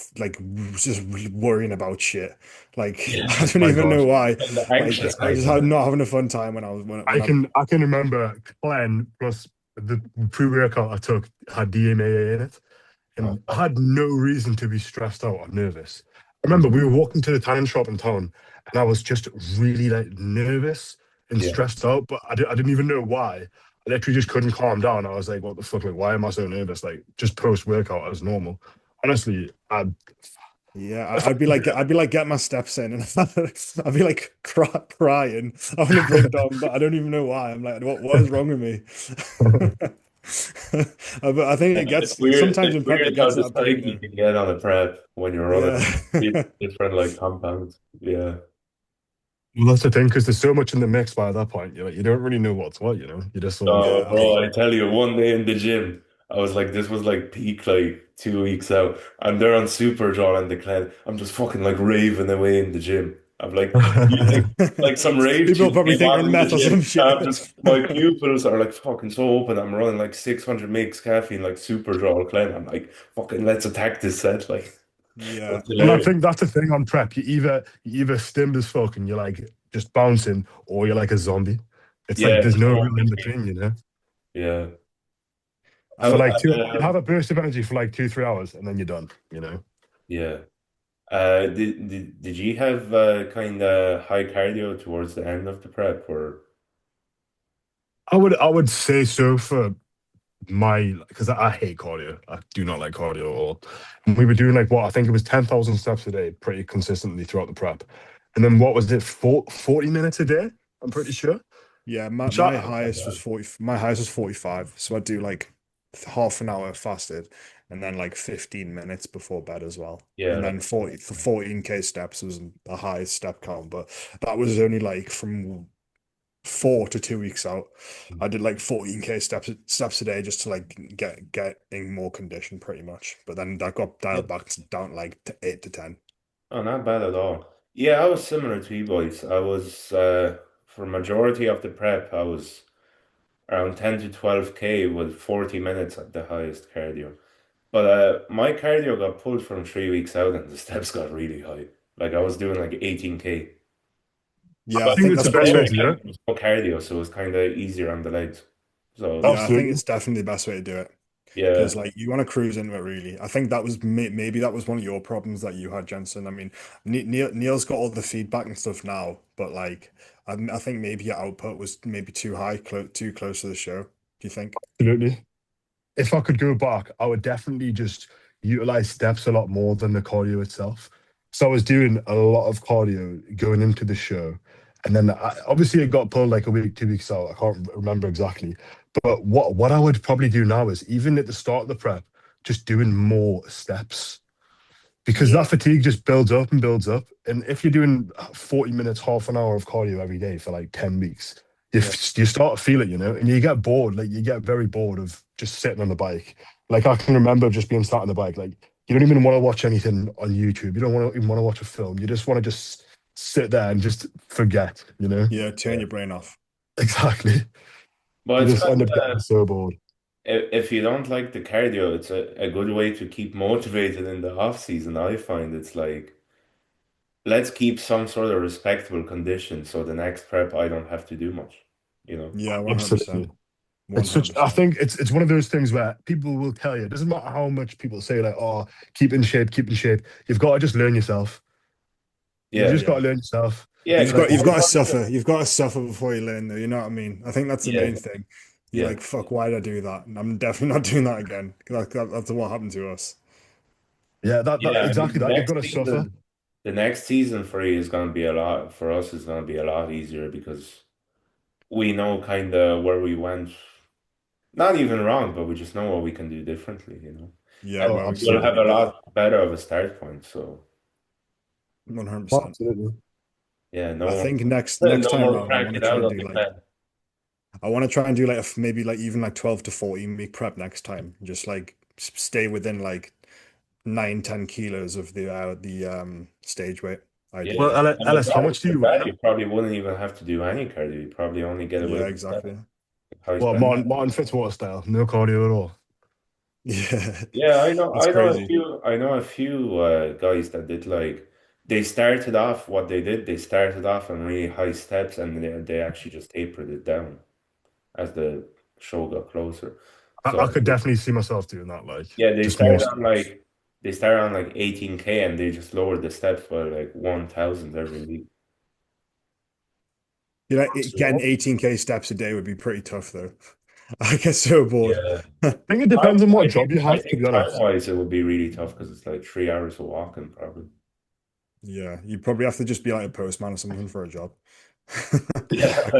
just worrying about shit. Like Yeah. I don't my even know God. why. And the Like anxious I type. just had not having a fun time when I was when I can remember Glenn plus the pre-workout I took had DMAA in it, and I Okay. had no reason to be stressed out or nervous. I remember Mhm. we were walking to the tanning shop in town, and I was just really like nervous and Yeah. stressed out, but I didn't even know why. I literally just couldn't calm down. I was like, "What the fuck? Like, why am I so nervous?" Like, just post-workout as normal. Honestly, Yeah, I'd be like get my steps in, and I'd be like crying, having a breakdown, but I don't even know why. I'm like, what is wrong with me? But I think Yeah, it it's gets weird. sometimes It's in prep weird it how gets to the that point psyche though. can get on a prep when you're running Yeah, different like compounds. Yeah. well, that's the thing because there's so much in the mix by that point. You don't really know what's what. You just sort of No, yeah. bro, I tell you, one day in the gym, I was like, this was like peak like 2 weeks out. I'm there on Super John and the clan. I'm just fucking like raving away in the gym. I'm like using like some rave People tube probably came think you're on on in the meth or gym. some I'm shit. just my pupils are like fucking so open. I'm running like 600 mgs caffeine like Super Draw clan. I'm like fucking let's attack this set. Like Yeah, that's And I hilarious. think that's the thing on prep. You either stimmed as fuck and you're like just bouncing, or you're like a zombie. It's like Yeah, there's it's no no real in between. yeah. I For How like you have a burst of energy for like 2-3 hours and then you're done. yeah. Did you have kind of high cardio towards the end of the prep or I would say so for my because I hate cardio. I do not like cardio at all. And we were doing like what I think it was 10,000 steps a day pretty consistently throughout the prep. And then what was it, 40 minutes a day? I'm pretty sure. Yeah, Which my I, highest was 40, my highest was 45. So I do like half an hour fasted and then like 15 minutes before bed as well. Yeah, And like then 40 for 14K steps was the highest step count, but that was only like from 4 to 2 weeks out. I did like 14K steps a day just to like get in more condition pretty much. But then that got yeah. dialed back down like to 8 to 10. Oh, not bad at all. Yeah, I was similar to you boys. I was for majority of the prep, I was around 10 to 12K with 40 minutes at the highest cardio. But my cardio got pulled from 3 weeks out and the steps got really high. Like I was doing like 18K. Yeah, I I But think think it's that's the then best way probably to do again, it. it was no cardio, so it was kind of easier on the legs. So yeah, I think Absolutely. it's definitely the best way to do it. yeah, Because like you want to cruise into it really. I think that was maybe that was one of your problems that you had, Jensen. I mean, Neil's got all the feedback and stuff now, but like I think maybe your output was maybe too high, too close to the show. Do you think? Absolutely. If I could go back, I would definitely just utilize steps a lot more than the cardio itself. So I was doing a lot of cardio going into the show. And then obviously it got pulled like a week, 2 weeks out. I can't remember exactly. But what I would probably do now is even at the start of the prep, just doing more steps because that Yeah, fatigue just builds up and builds up. And if you're doing 40 minutes, half an hour of cardio every day for like 10 weeks, yeah, you start to feel it, and you get bored. Like you get very bored of just sitting on the bike. Like I can remember just being sat on the bike. Like you don't even want to watch anything on YouTube. You don't even want to watch a film. You just want to just sit there and just forget. yeah. Turn yeah. your brain off. Exactly. But You it's just kind end up of getting so bored. if you don't like the cardio, it's a good way to keep motivated in the off season. I find it's like let's keep some sort of respectable condition so the next prep I don't have to do much, you know? Yeah, 100%. Absolutely. It's such. I 100%. think it's one of those things where people will tell you. It doesn't matter how much people say like, "Oh, keep in shape, keep in shape." You've got to just learn yourself. You've Yeah. just got Yeah. to learn yourself. Yeah, You've because got you've got to suffer. You've got to suffer before you learn, though. You know what I mean? I think that's the yeah, main thing. You're yeah. like, fuck, why did I do that? And I'm definitely not doing that again. That's what happened to us. Yeah, that Yeah, I mean exactly that. You've got to suffer. the next season for you is gonna be a lot for us is gonna be a lot easier because we know kind of where we went. Not even wrong, but we just know what we can do differently, you know. Yeah, And Oh, where we can we'll have maybe a better. lot better of a start point. So 100%. Absolutely. yeah, I no more think next no time more round, I want to cracking try out and on do the like plan. I want to try and do like maybe like even like 12 to 14 week prep next time. Just like stay within like 9, 10 kilos of the stage weight, Yeah. Well, ideally. And Ellis, how much do with you weigh that, now? you probably wouldn't even have to do any cardio. You probably only get away Yeah, with that exactly. high Well, step. Martin Fitzwater style, no cardio at all. Yeah, Yeah, that's crazy. I know a few guys that did like they started off what they did, they started off on really high steps and they actually just tapered it down as the show got closer. I So could definitely see myself doing that. Like yeah, just more steps. they started on like 18K and they just lowered the steps by like 1,000 every week. You know, getting So, 18K steps a day would be pretty tough though. I get so bored. Yeah. I think it depends on what job you I have, to be think time honest. wise it would be really tough because it's like 3 hours of walking probably. Yeah, you probably have to just be like a postman or something for a job. Yeah.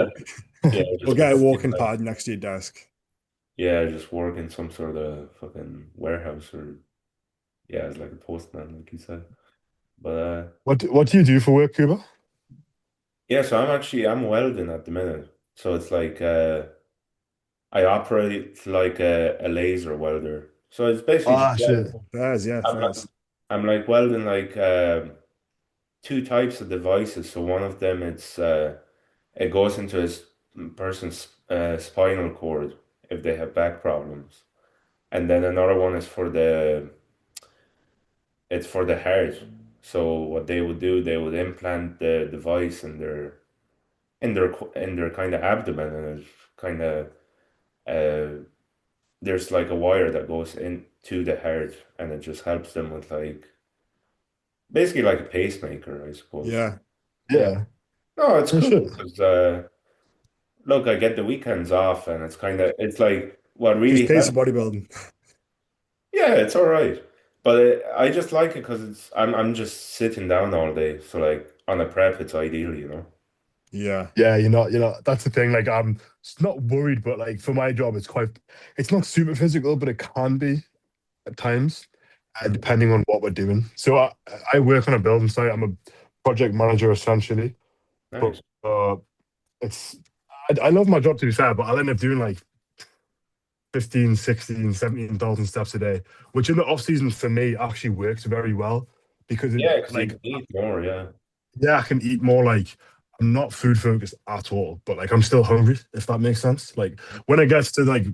Yeah, Or just get a work walking like pad next to your desk. yeah, just work in some sort of fucking warehouse or yeah, it's like a postman, like you said. But What do you do for work, Cuba? yeah, so I'm welding at the minute. So it's like I operate like a laser welder. So it's basically just Ah, shit. Fairs, yeah, I'm fairs. I'm like welding like two types of devices. So one of them it goes into a person's spinal cord if they have back problems. And then another one is for the it's for the heart. So what they would do, they would implant the device in their kind of abdomen, and it's kind of there's like a wire that goes into the heart, and it just helps them with like basically like a pacemaker, I suppose. Yeah. Yeah. Yeah. No, it's Oh, cool shit. because look, I get the weekends off, and it's like what Just really pays helps. for bodybuilding. Yeah, it's all right. But I just like it because I'm just sitting down all day. So like on a prep, it's ideal, Yeah. Yeah, that's the thing. Like, I'm not worried, but like for my job, it's not super physical, but it can be at times, Mhm. depending on what we're doing. So I work on a building site. I'm a project manager essentially, but Nice. it's I love my job to be fair, but I'll end up doing like 15, 16, 17,000 steps a day, which in the off season for me actually works very well because Yeah, because you like, can eat more, yeah. yeah, I can eat more. Like, I'm not food focused at all, but like I'm still hungry, if that makes sense. Like when it gets to like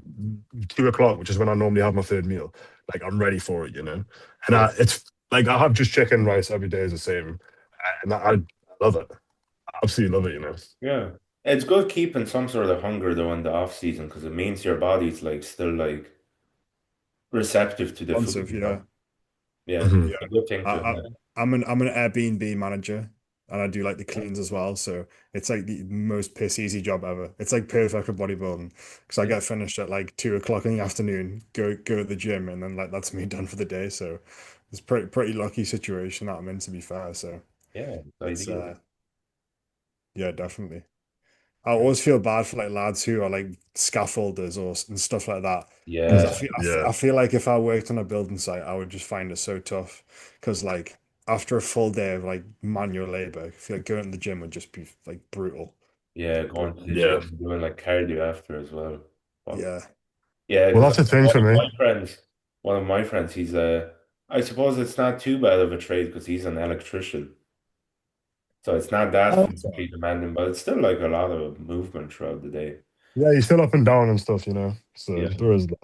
2 o'clock, which is when I normally have my third meal, like I'm ready for it. And Yeah. it's like I have just chicken rice every day is the same, and I love it. I absolutely love it. Yeah. It's good keeping some sort of hunger though in the off season because it means your body's like still like receptive to the food, Responsive, yeah. Yeah. Mhm. Yeah. A good thing I, to I have. I'm an Airbnb manager and I do like the cleans as well. So it's like the most piss easy job ever. It's like perfect for bodybuilding because I Yeah. get finished at like 2 o'clock in the afternoon, go to the gym, and then like that's me done for the day. So it's pretty lucky situation that I'm in, to be fair. So Yeah. It's it's ideal. yeah, definitely. I always feel bad for like lads who are like scaffolders or and stuff like that because Yeah. Yeah, I feel like if I worked on a building site, I would just find it so tough because like after a full day of like manual labor, I feel like going to the gym would just be like brutal. Yeah. But Going to the yeah. gym and doing like cardio after as well. But yeah, yeah, Well, because that's the thing for me. one of my friends, I suppose it's not too bad of a trade because he's an electrician. So it's not that Oh, that's all physically right. demanding, but it's still like a lot of movement throughout the day. Yeah, you're still up and down and stuff. So Yeah. there is that.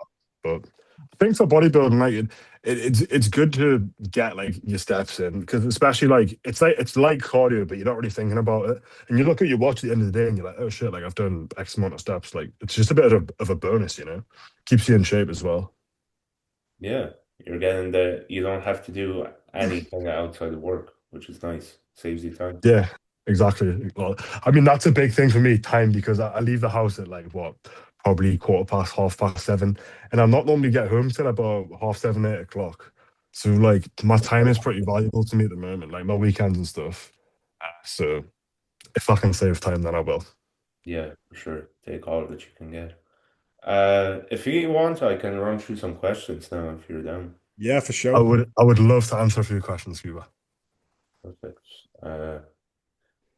But I think for bodybuilding, like it's good to get like your steps in because especially like it's like cardio, but you're not really thinking about it. And you look at your watch at the end of the day and you're like, oh shit, like I've done X amount of steps. Like it's just a bit of a bonus. Keeps you in shape as well. Yeah. You don't have to do anything outside of work, which is nice. Saves you time. Yeah, exactly. Well, I mean that's a big thing for me, time, because I leave the house at like what, probably quarter past, 7:30, and I'm not normally get home till about 7:30, 8 o'clock. So like my time is pretty valuable to me at the moment, like my weekends and stuff. So if I can save time, then I will. Yeah, for sure. Take all that you can get. If you want, I can run through some questions now if you're down. yeah, for I sure. would I would love to answer a few questions, Cuba. Perfect.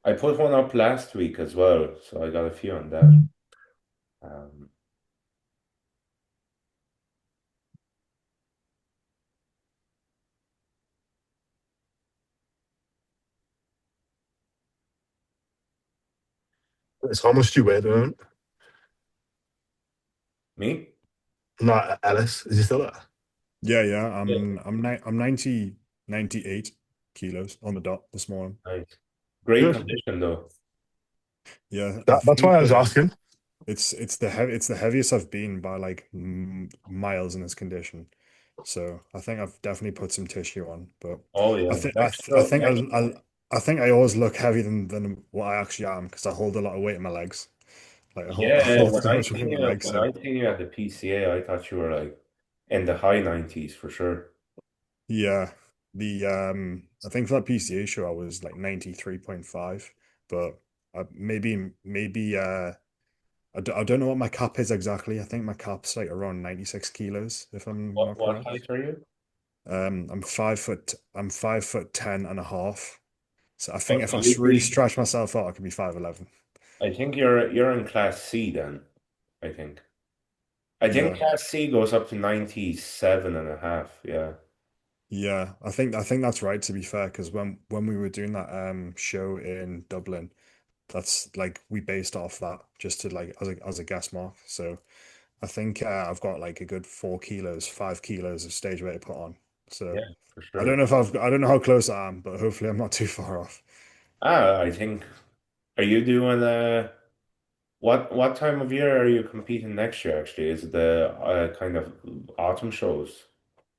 I put one up last week as well, so I got a few on that. Um, It's how much do you weigh at the moment? Me? No, Ellis, is he still there? Yeah, yeah. Yeah. I'm 98 kilos on the dot this morning. Nice. Great Good. condition though. Yeah, I That's why think I was asking. it's the heaviest I've been by like miles in this condition. So I think I've definitely put some tissue on, but Oh I yeah. think Next I think I always look heavier than what I actually am because I hold a lot of weight in my legs. Like I Yeah, hold so much weight in my legs. when So I seen you at the PCA, I thought you were like in the high 90s for sure. yeah, the I think for that PCA show I was like 93.5, but maybe I don't know what my cap is exactly. I think my cap's like around 96 kilos if I'm not What correct. height are you? I'm 5'10" and a half. So I Oh, think if so I you'd really be stretch myself out, I could be 5'11". I think you're in class C then, I think. I think Yeah. class C goes up to 97 and a half. Yeah. Yeah. I think that's right, to be fair, because when we were doing that show in Dublin, that's like we based off that just to like as a guess mark. So I think I've got like a good 4 kilos, 5 kilos of stage weight to put on. So Yeah, for sure. I don't know how close I am, but hopefully I'm not too far off. I think are you doing what time of year are you competing next year actually? Is it the kind of autumn shows?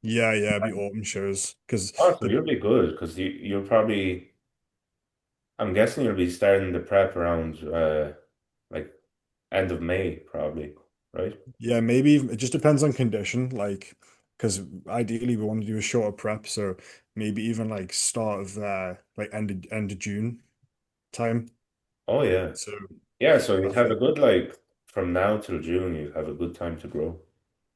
Yeah, yeah, it'd be autumn shows because Oh, so the you'll be good because you'll probably I'm guessing you'll be starting the prep around like end of May probably, right? yeah, maybe it just depends on condition. Like because ideally we want to do a shorter prep, so maybe even like start of like end of June time. Oh yeah. So Yeah, so I you'd have a think good like from now till June, you have a good time to grow.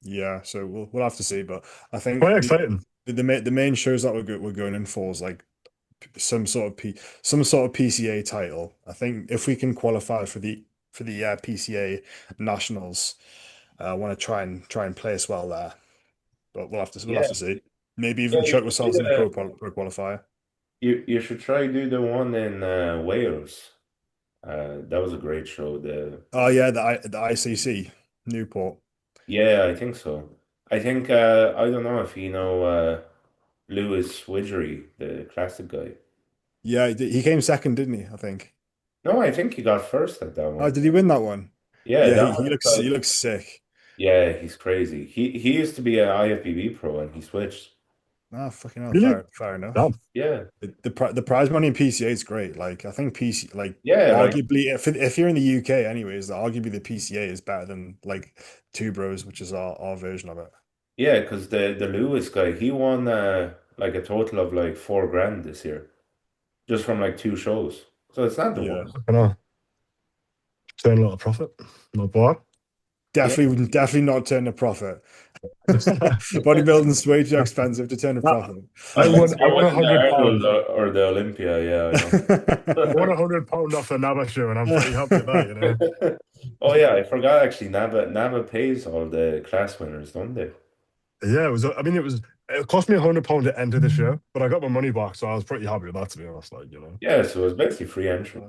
yeah, so we'll have to see, but I think Quite exciting. the main shows that we're going in for is like some sort of PCA title. I think if we can qualify for the PCA nationals, I want to try and place well there. But we'll have Yeah. to see. Maybe Yeah, even you chuck should do ourselves in a pro qualifier. you should try do the one in Wales. That was a great show. Oh yeah, the ICC Newport. Yeah, I think so. I think I don't know if you know Lewis Widgery, the classic guy. Yeah, he came second, didn't he? I think. No, I think he got first at that Oh, one. did he win that one? Yeah, Yeah, that one is he like looks sick. yeah, he's crazy. He used to be an IFBB pro and he switched. Ah, fucking hell, Really? fair enough. Damn. Yeah. The prize money in PCA is great. Like I think Yeah, like arguably if you're in the UK anyways, arguably the PCA is better than like Two Bros, which is our version of it. yeah, because the Lewis guy, he won like a total of like 4 grand this year just from like 2 shows. So it's not the Yeah. worst. I know. Turn a lot of profit. Not bad. Yeah. Definitely not turn a profit. Bodybuilding's way too expensive to turn a I profit. Unless I you're won a winning the hundred Arnold pounds. or the Olympia, yeah, I know. I won £100 off the Naba show, and I'm pretty happy with that. You know. Oh yeah, I forgot actually. Naba pays all the class winners, don't they? Yeah, it was. I mean, it was. It cost me £100 to enter the show, but I got my money back, so I was pretty happy with that. To be honest, like you know. Yeah, so it was basically free entry.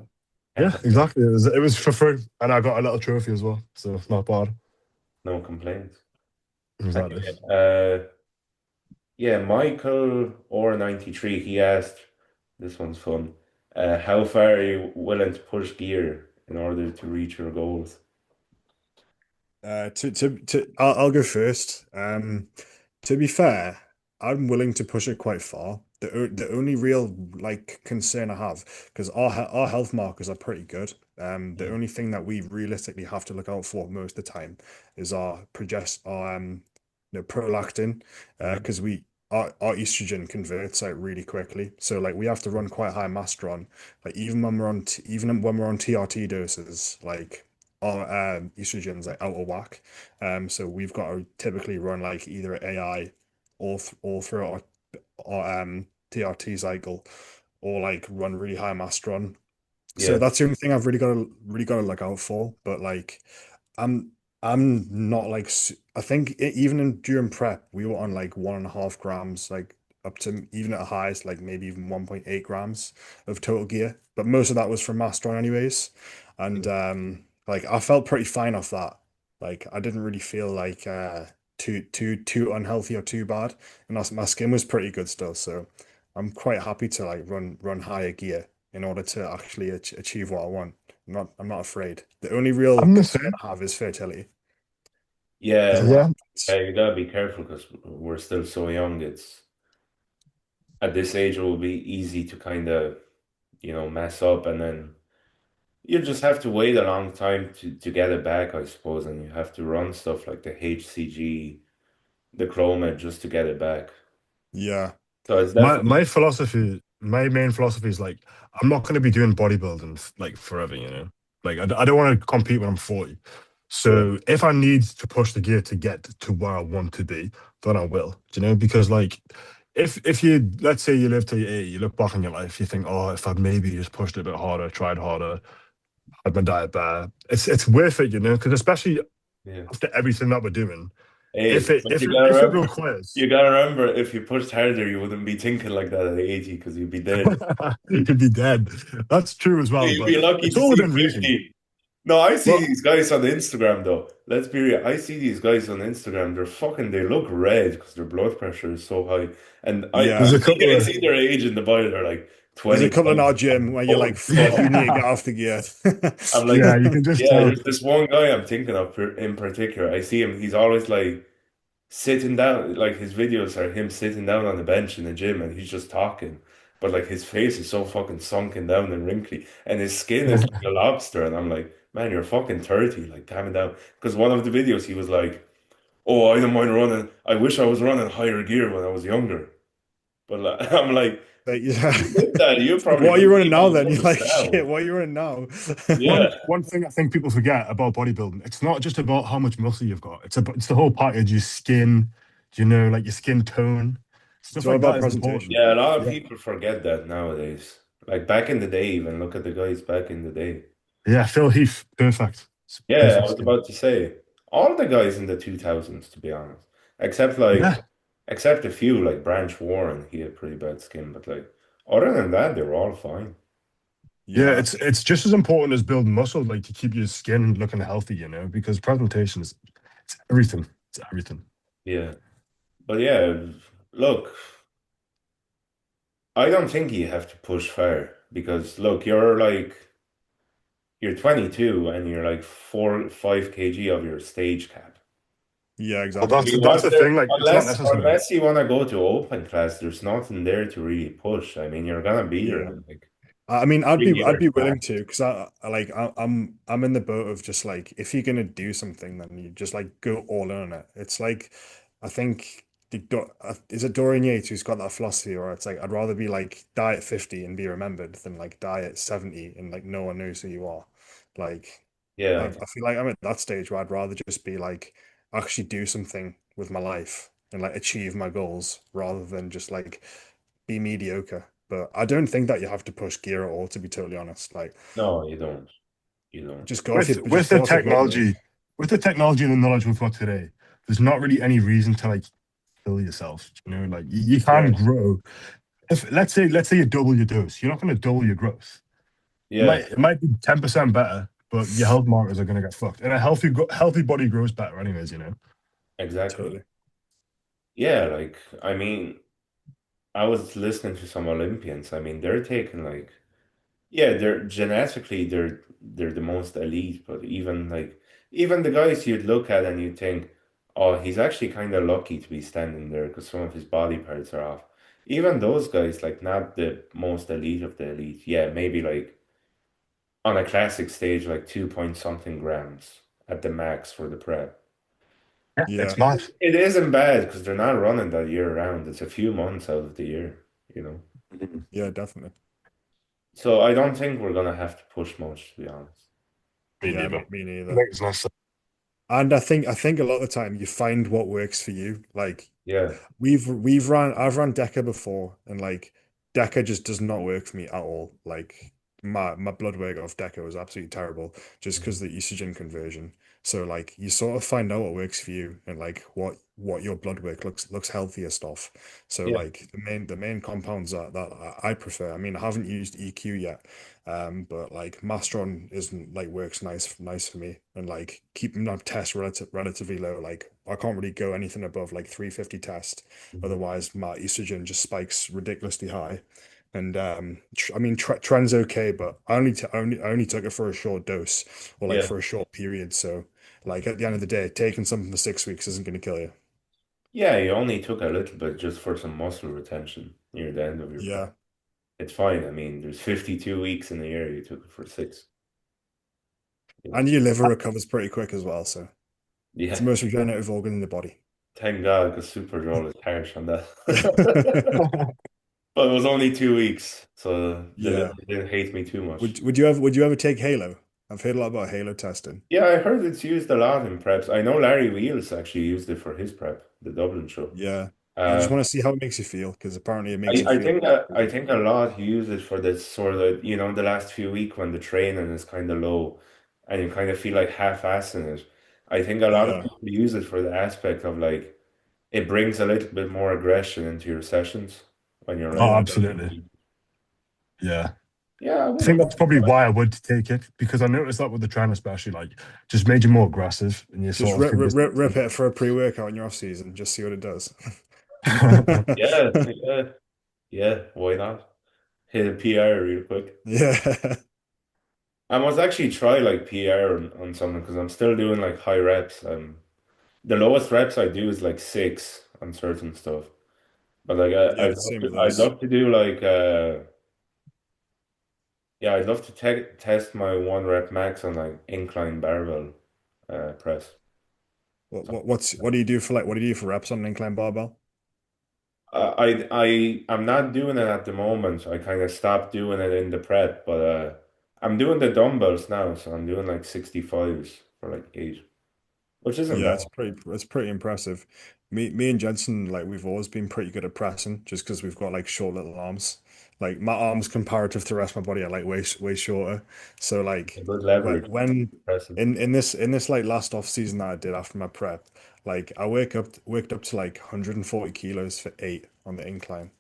Yeah, exactly. It was for free, and I got a little trophy as well, so not bad. No complaints. Exactly. Anyway, yeah, Michael or 93, he asked, this one's fun. How far are you willing to push gear in order to reach your goals? I'll go first. To be fair, I'm willing to push it quite far. The only real like concern I have, because our health markers are pretty good. The Mm. only thing that we realistically have to look out for most of the time is our prolactin, Mhm. because our estrogen converts like really quickly. So like we have to run quite high mastron. Like even when we're on TRT doses, like our estrogen's like out of whack. So we've got to typically run like either AI or through our TRT cycle or like run really high mastron. So Yeah, that's the only thing I've really got to look out for. But like, I'm I'm not like I think even during prep we were on like 1.5 grams, like up to even at highest like maybe even 1.8 grams of total gear. But most of that was from mastron anyways, and yeah, like I felt pretty fine off that. Like I didn't really feel like too unhealthy or too bad, and my skin was pretty good still. So I'm quite happy to like run higher gear in order to actually achieve what I want. I'm not afraid. The only real I'm the concern same. I have is fertility because yeah, of what Yeah, happens. you gotta be careful because we're still so young. It's at this age it will be easy to kind of, mess up and then you just have to wait a long time to get it back, I suppose, and you have to run stuff like the HCG, the Chroma just to get it back. Yeah, So it's definitely my philosophy, my main philosophy is like I'm not going to be doing bodybuilding like forever. You know, like I don't want to compete when I'm 40. yeah, So if I need to push the gear to get to where I want to be, then I will. Do you know? Because like if you let's say you live till you're 80, you look back on your life, you think, oh, if I'd maybe just pushed it a bit harder, tried harder, had my diet better, it's worth it, you know, because especially yeah. after everything that we're doing, Hey, but if it requires you gotta remember, if you pushed harder, you wouldn't be thinking like that at 80 because you'd be dead. you'd be dead. That's true as well, You'd but be lucky it's to all see within reason. 50. No, I see Well, these guys on Instagram though. Let's be real. I see these guys on Instagram. They look red because their blood pressure is so high. And I there's yeah. a see couple of guys see their age in the body. They're like There's a 20. couple in our gym where you're like, fuck, you need to get yeah, off the gear. I'm like, yeah, you can just yeah, tell. there's this one guy I'm thinking of in particular. I see him. He's always like sitting down, like his videos are him sitting down on the bench in the gym and he's just talking. But like his face is so fucking sunken down and wrinkly, and his skin is like a lobster. And I'm like, man, you're fucking 30, like calm it down. Because one of the videos he was like, oh, I don't mind running. I wish I was running higher gear when I was younger. But like, I'm like, Like, yeah. you did that. You It's like, probably what are you wouldn't running now even then? You're notice like, shit, now. what are you running now? Yeah, One thing I think people forget about bodybuilding, it's not just about how much muscle you've got. It's the whole package, your skin, like your skin tone. It's Stuff all like that about is important. presentation. yeah. A lot of Yeah. people forget that nowadays. Like back in the day, even look at the guys back in the day. Yeah, Phil Heath, perfect. Yeah, I Perfect was skin. about to say all the guys in the 2000s, to be honest, except Yeah. except a few like Branch Warren, he had pretty bad skin, but like other than that, they were all fine. Yeah, Yeah. it's just as important as building muscle, like to keep your skin looking healthy, because presentation is it's everything. It's everything. Yeah, but yeah, look, I don't think you have to push far because look, you're 22 and you're like 5 kg of your stage cap. Yeah, Well, exactly. that's the thing. Like, it's not necessary. Unless you want to go to open class, there's nothing there to really push. I mean, you're gonna be there Yeah. in like I mean, I'd be 3 years willing max. to because I'm in the boat of just like if you're gonna do something, then you just like go all in on it. It's like I think is it Dorian Yates who's got that philosophy, or it's like I'd rather be like die at 50 and be remembered than like die at 70 and like no one knows who you are. Like I Yeah, feel like I'm at that stage where I'd rather just be like actually do something with my life and like achieve my goals rather than just like be mediocre. But I don't think that you have to push gear at all, to be totally honest. Like no, you don't. You don't. With the just go off your blood work. technology and the knowledge we've got today, there's not really any reason to like kill yourself. Like you can Yeah, grow. If let's say you double your dose, you're not going to double your growth. yeah, It might be 10% better, but your health markers are going to get fucked. And a healthy body grows better, anyways. exactly. Totally. Yeah, like I mean, I was listening to some Olympians. I mean, they're taking like yeah, they're genetically they're the most elite, but even the guys you'd look at and you'd think, oh, he's actually kind of lucky to be standing there because some of his body parts are off. Even those guys, like not the most elite of the elite, yeah, maybe like on a classic stage, like 2 point something grams at the max for the prep. Yeah, Yeah. it's mad. It isn't bad because they're not running that year round. It's a few months out of the year, you know. Mhm. Yeah, definitely. So I don't think we're gonna have to push much, to be honest. Me Yeah, neither. me I neither. think it's necessary. And I think a lot of the time you find what works for you. Like Yeah. I've run Deca before and like Deca just does not work for me at all. Like my blood work off Deca was absolutely terrible just because the estrogen conversion. So like you sort of find out what works for you and like what your blood work looks healthiest off. So Yeah. like the main compounds that I prefer. I mean I haven't used EQ yet. But like Mastron isn't like works nice for me and like keeping that test relatively low. Like I can't really go anything above like 350 test, Mhm. otherwise my estrogen just spikes ridiculously high. And I mean trend's okay, but I only took it for a short dose or like Yeah. for a short period. So like at the end of the day, taking something for 6 weeks isn't going to kill you. Yeah, you only took a little bit just for some muscle retention near the end of your prep. Yeah, It's fine. I mean, there's 52 weeks in a year. You took it for six, you know. and your liver recovers pretty quick as well. So it's the Yeah. most regenerative organ in the body. Thank God, because Superdrol is harsh on that. Yeah. But it was only 2 weeks, so the liver Yeah. didn't hate me too much. Would you ever take Halo? I've heard a lot about Halo testing. Yeah, I heard it's used a lot in preps. I know Larry Wheels actually used it for his prep, the Dublin show. Yeah. I Uh, just want to see how it makes you feel because apparently it makes you feel I really think good. a lot use it for this sort of the last few week when the training is kind of low and you kind of feel like half-assing it. I think a lot of Yeah. people use it for the aspect of like it brings a little bit more aggression into your sessions when you're Oh, like, Yeah, absolutely. definitely. Yeah. yeah, I I wouldn't think that's mind probably that. why I would take it because I noticed that with the trainer, especially, like, just made you more aggressive and you Just sort of could just. rip it for a pre-workout in your off season. Just see what it does. Yeah, yeah, yeah. Why not? Hit a PR real quick. Yeah. I must actually try like PR on something because I'm still doing like high reps. The lowest reps I do is like six on certain stuff. But like Yeah, same with I'd us. love to do like yeah, I'd love to test my 1 rep max on like incline barbell press. What do you do for like what do you do for reps on an incline barbell? I'm not doing it at the moment. I kind of stopped doing it in the prep, but I'm doing the dumbbells now, so I'm doing like 65s for like eight, which isn't Yeah, bad. it's pretty impressive. Me and Jensen, like we've always been pretty good at pressing just because we've got like short little arms. Like my arms comparative to the rest of my body are like way shorter. So like Good leverage. when Impressive. in this like last off season that I did after my prep, like I worked up to like 140 kilos for eight on the incline,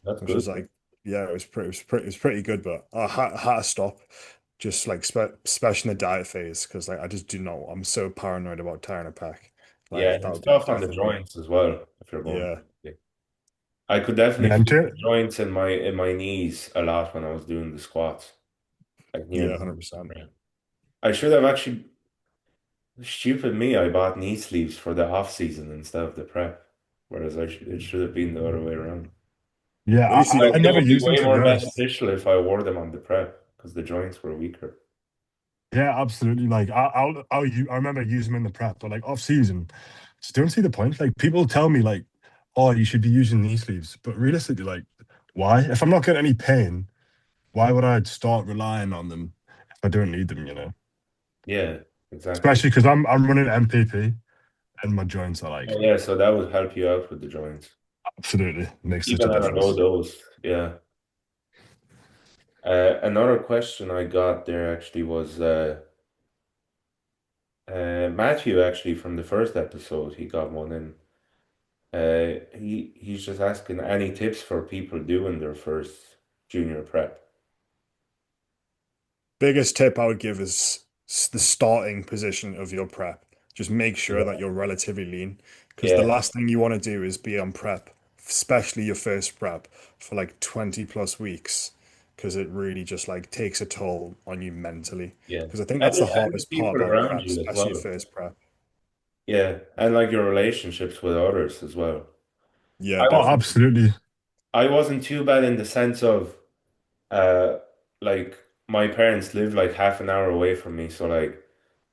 That's which good. is like yeah, it was pretty good, but had to stop just like especially in the diet phase because like I just do not I'm so paranoid about tearing a pec. Yeah, Like that it's would be tough on the definitely joints as well if you're going. yeah, I could definitely Yeah, feel the joints in my knees a lot when I was doing the squats, like near yeah, the 100%. I should have actually, stupid me, I bought knee sleeves for the off season instead of the prep, whereas it should have been the other way around. yeah. At least you Like I got it never would be used them way to be more honest. beneficial if I wore them on the prep because the joints were weaker. Yeah, absolutely. Like I remember using them in the prep, but like off season, just don't see the point. Like people tell me like, oh, you should be using knee sleeves, but realistically, like, why? If I'm not getting any pain, why would I start relying on them if I don't need them? Yeah, exactly. Especially because I'm running MPP and my joints are like Oh, yeah, so that would help you out with the joints, absolutely makes such a even at a low difference. dose. Yeah. Another question I got there actually was Matthew actually from the first episode. He got one in. He's just asking any tips for people doing their first junior prep. Biggest tip I would give is the starting position of your prep. Just make sure that Yeah. you're relatively lean because the Yeah, last thing you want to do is be on prep, especially your first prep for like 20 plus weeks because it really just like takes a toll on you mentally. yeah. Because I think that's the And the hardest part people about around prep, you as especially your well. first prep. Yeah, and like your relationships with others as well. Yeah, I Oh, wasn't definitely. absolutely. I wasn't too bad in the sense of uh like my parents live like half an hour away from me, so like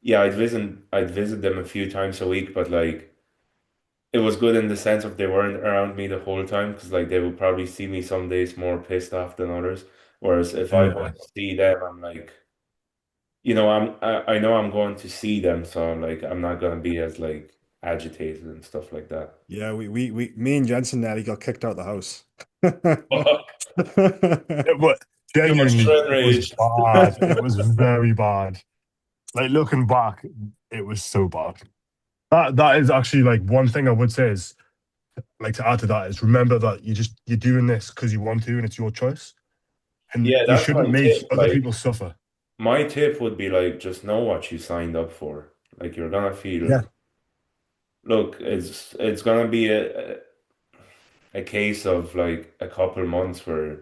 yeah, I'd visit them a few times a week, but like it was good in the sense of they weren't around me the whole time because like they would probably see me some days more pissed off than others. Whereas if I go Yeah. to see them, I'm like, I know I'm going to see them, so like I'm not gonna be as like agitated and stuff like that. Yeah, me and Jensen nearly got kicked out of the house. Fuck. It was Too much genuinely, tread it was rage. bad. It was very bad. Like looking back, it was so bad. That is actually like one thing I would say is like to add to that is remember that you're doing this because you want to and it's your choice. And Yeah, you that's shouldn't my make tip. other Like people suffer. my tip would be like just know what you signed up for. Like you're gonna Yeah. feel, look, it's gonna be a case of like a couple months where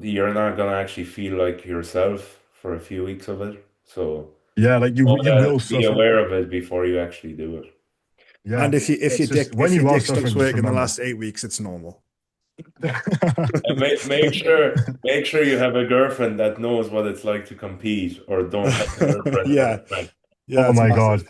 you're not gonna actually feel like yourself for a few weeks of it. So Yeah, like you will be suffer. aware of it before you actually do it. Yeah. If It's just when if your you are dick stops suffering, just working in the remember. last 8 weeks, it's normal. And make sure you have a girlfriend that knows what it's like to compete, or don't have a girlfriend at all. Yeah, Right? yeah, Oh it's my massive. God.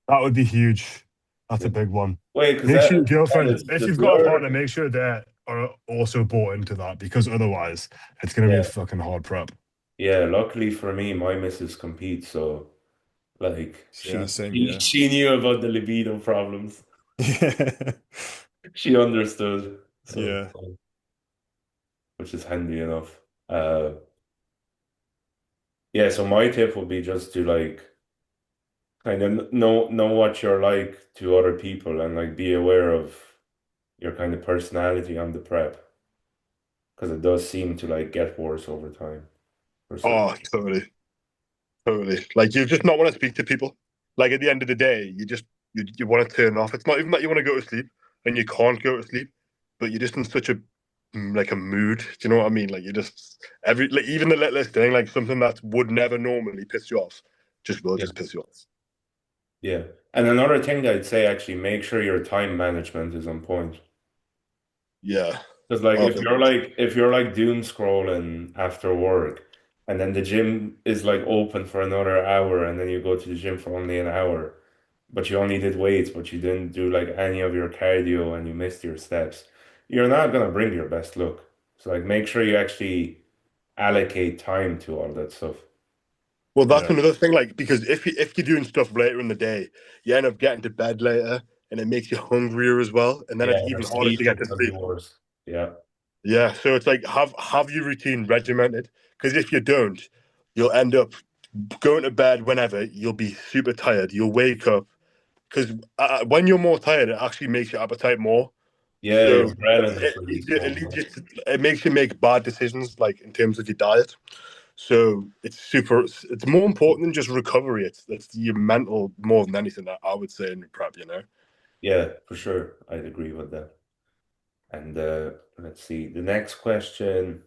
That would be huge. That's a Yeah. big one. Wait, because Make sure your that girlfriend, is if does you've got a partner, your make sure they are also bought into that because otherwise it's going to be a yeah fucking hard prep. yeah. Luckily for me, my missus competes, so like Yeah, same she here. she knew about the libido problems. Yeah, She understood, so yeah. which is handy enough. Uh, yeah. So my tip would be just to like kind of know what you're like to other people and like be aware of your kind of personality on the prep because it does seem to like get worse over time for certain. Oh, totally. Totally. Like you just not want to speak to people. Like at the end of the day, you want to turn off. It's not even that you want to go to sleep and you can't go to sleep, but you're just in such a like a mood. Do you know what I mean? Like you just every like even the littlest thing, like something that would never normally piss you off, just will Yeah. just piss you off. Yeah. And another thing I'd say actually make sure your time management is on point. Yeah. Because like Oh, big one. if you're like doom scrolling after work and then the gym is like open for another hour and then you go to the gym for only an hour, but you only did weights, but you didn't do like any of your cardio and you missed your steps, you're not gonna bring your best look. So like make sure you actually allocate time to all that stuff. Well, that's Yeah. another thing. Like, because if you're doing stuff later in the day, you end up getting to bed later, and it makes you hungrier as well, and then Yeah, it's your even harder to sleep get is to gonna be sleep. worse. Yeah, Yeah, so it's like have your routine regimented, because if you don't, you'll end up going to bed whenever. You'll be super tired. You'll wake up because when you're more tired, it actually makes your appetite more. yeah, your So ghrelin is it leads released you, more. it leads you to, it makes you make bad decisions, like in terms of your diet. So it's more important than just recovery. It's your mental more than anything that I would say in prep. Yeah, for sure. I'd agree with that. And let's see, the next question.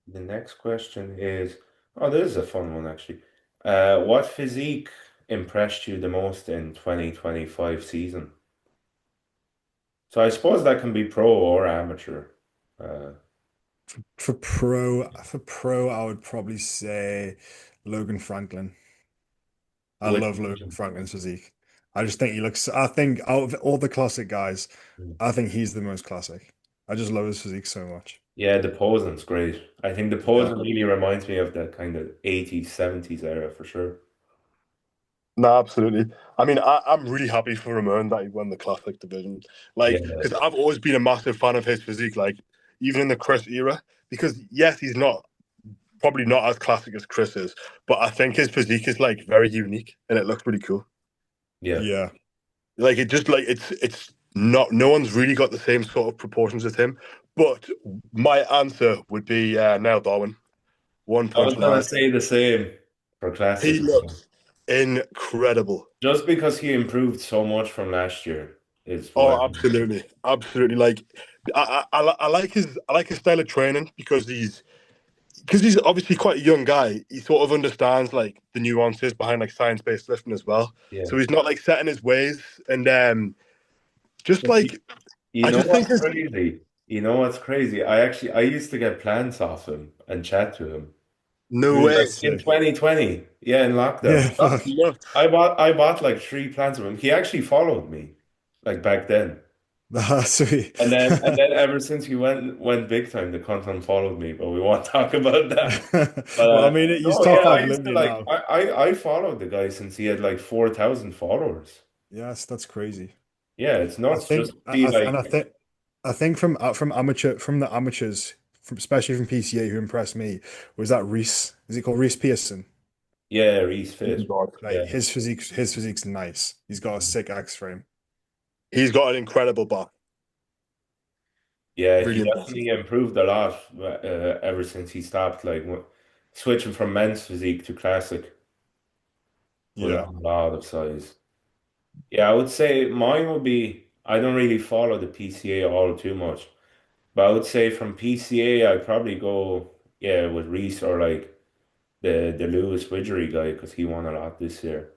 The next question is, oh, this is a fun one actually. What physique impressed you the most in 2025 season? So I suppose that can be pro or amateur. Uh, For pro, I would probably say Logan Franklin. I which love Logan Franklin's physique. I just think he looks, I think out of all the classic guys, I think he's the most classic. I just love his physique so much. yeah, the posing's great. I think the Yeah. posing really reminds me of that kind of 80s, 70s era for sure. No, absolutely. I mean, I'm really happy for Ramon that he won the classic division. Like, Yeah, because I've always been a massive fan of his physique, like, even in the Chris era. Because, yes, he's not probably not as classic as Chris is, but I think his physique is, like, very unique and it looks really cool. yeah. Like, it just, like, it's not, no one's really got the same sort of proportions as him. But my answer would be Neil Darwin, I was gonna 1.9. say the same for He classic. looks incredible. Just because he improved so much from last year is why. Oh, absolutely, absolutely. Like, I like his style of training because he's obviously quite a young guy. He sort of understands like the nuances behind like science based lifting as well. Yeah. So he's not like set in his ways, and just But like you I know just think what's his crazy? You know what's crazy? I used to get plants off him and chat to him. no Really way. In sick. 2020, yeah, in lockdown. Yeah, That's fuck. nuts. I bought like three plants of him. He actually followed me, like back then. That's sweet. And then ever since he went big time, the content followed me, but we won't talk about that. But Well, I mean, he's no, top yeah, I five used to Olympian like now. I followed the guy since he had like 4,000 followers. Yes, that's crazy. Yeah, it's I nuts. think, Just be and like, I think from the amateurs, especially from PCA, who impressed me was that Reese. Is he called Reese Pearson? yeah, he's Oh my fit. God. Like Yeah. his physique's nice. He's got a sick axe frame. He's got an incredible back. Yeah, he Really impressive. definitely improved a lot ever since he stopped like switching from men's physique to classic. Put Yeah, on a lot of size. Yeah, I would say mine would be I don't really follow the PCA all too much, but I would say from PCA I'd probably go yeah with Reese or like the Lewis Widgery guy because he won a lot this year.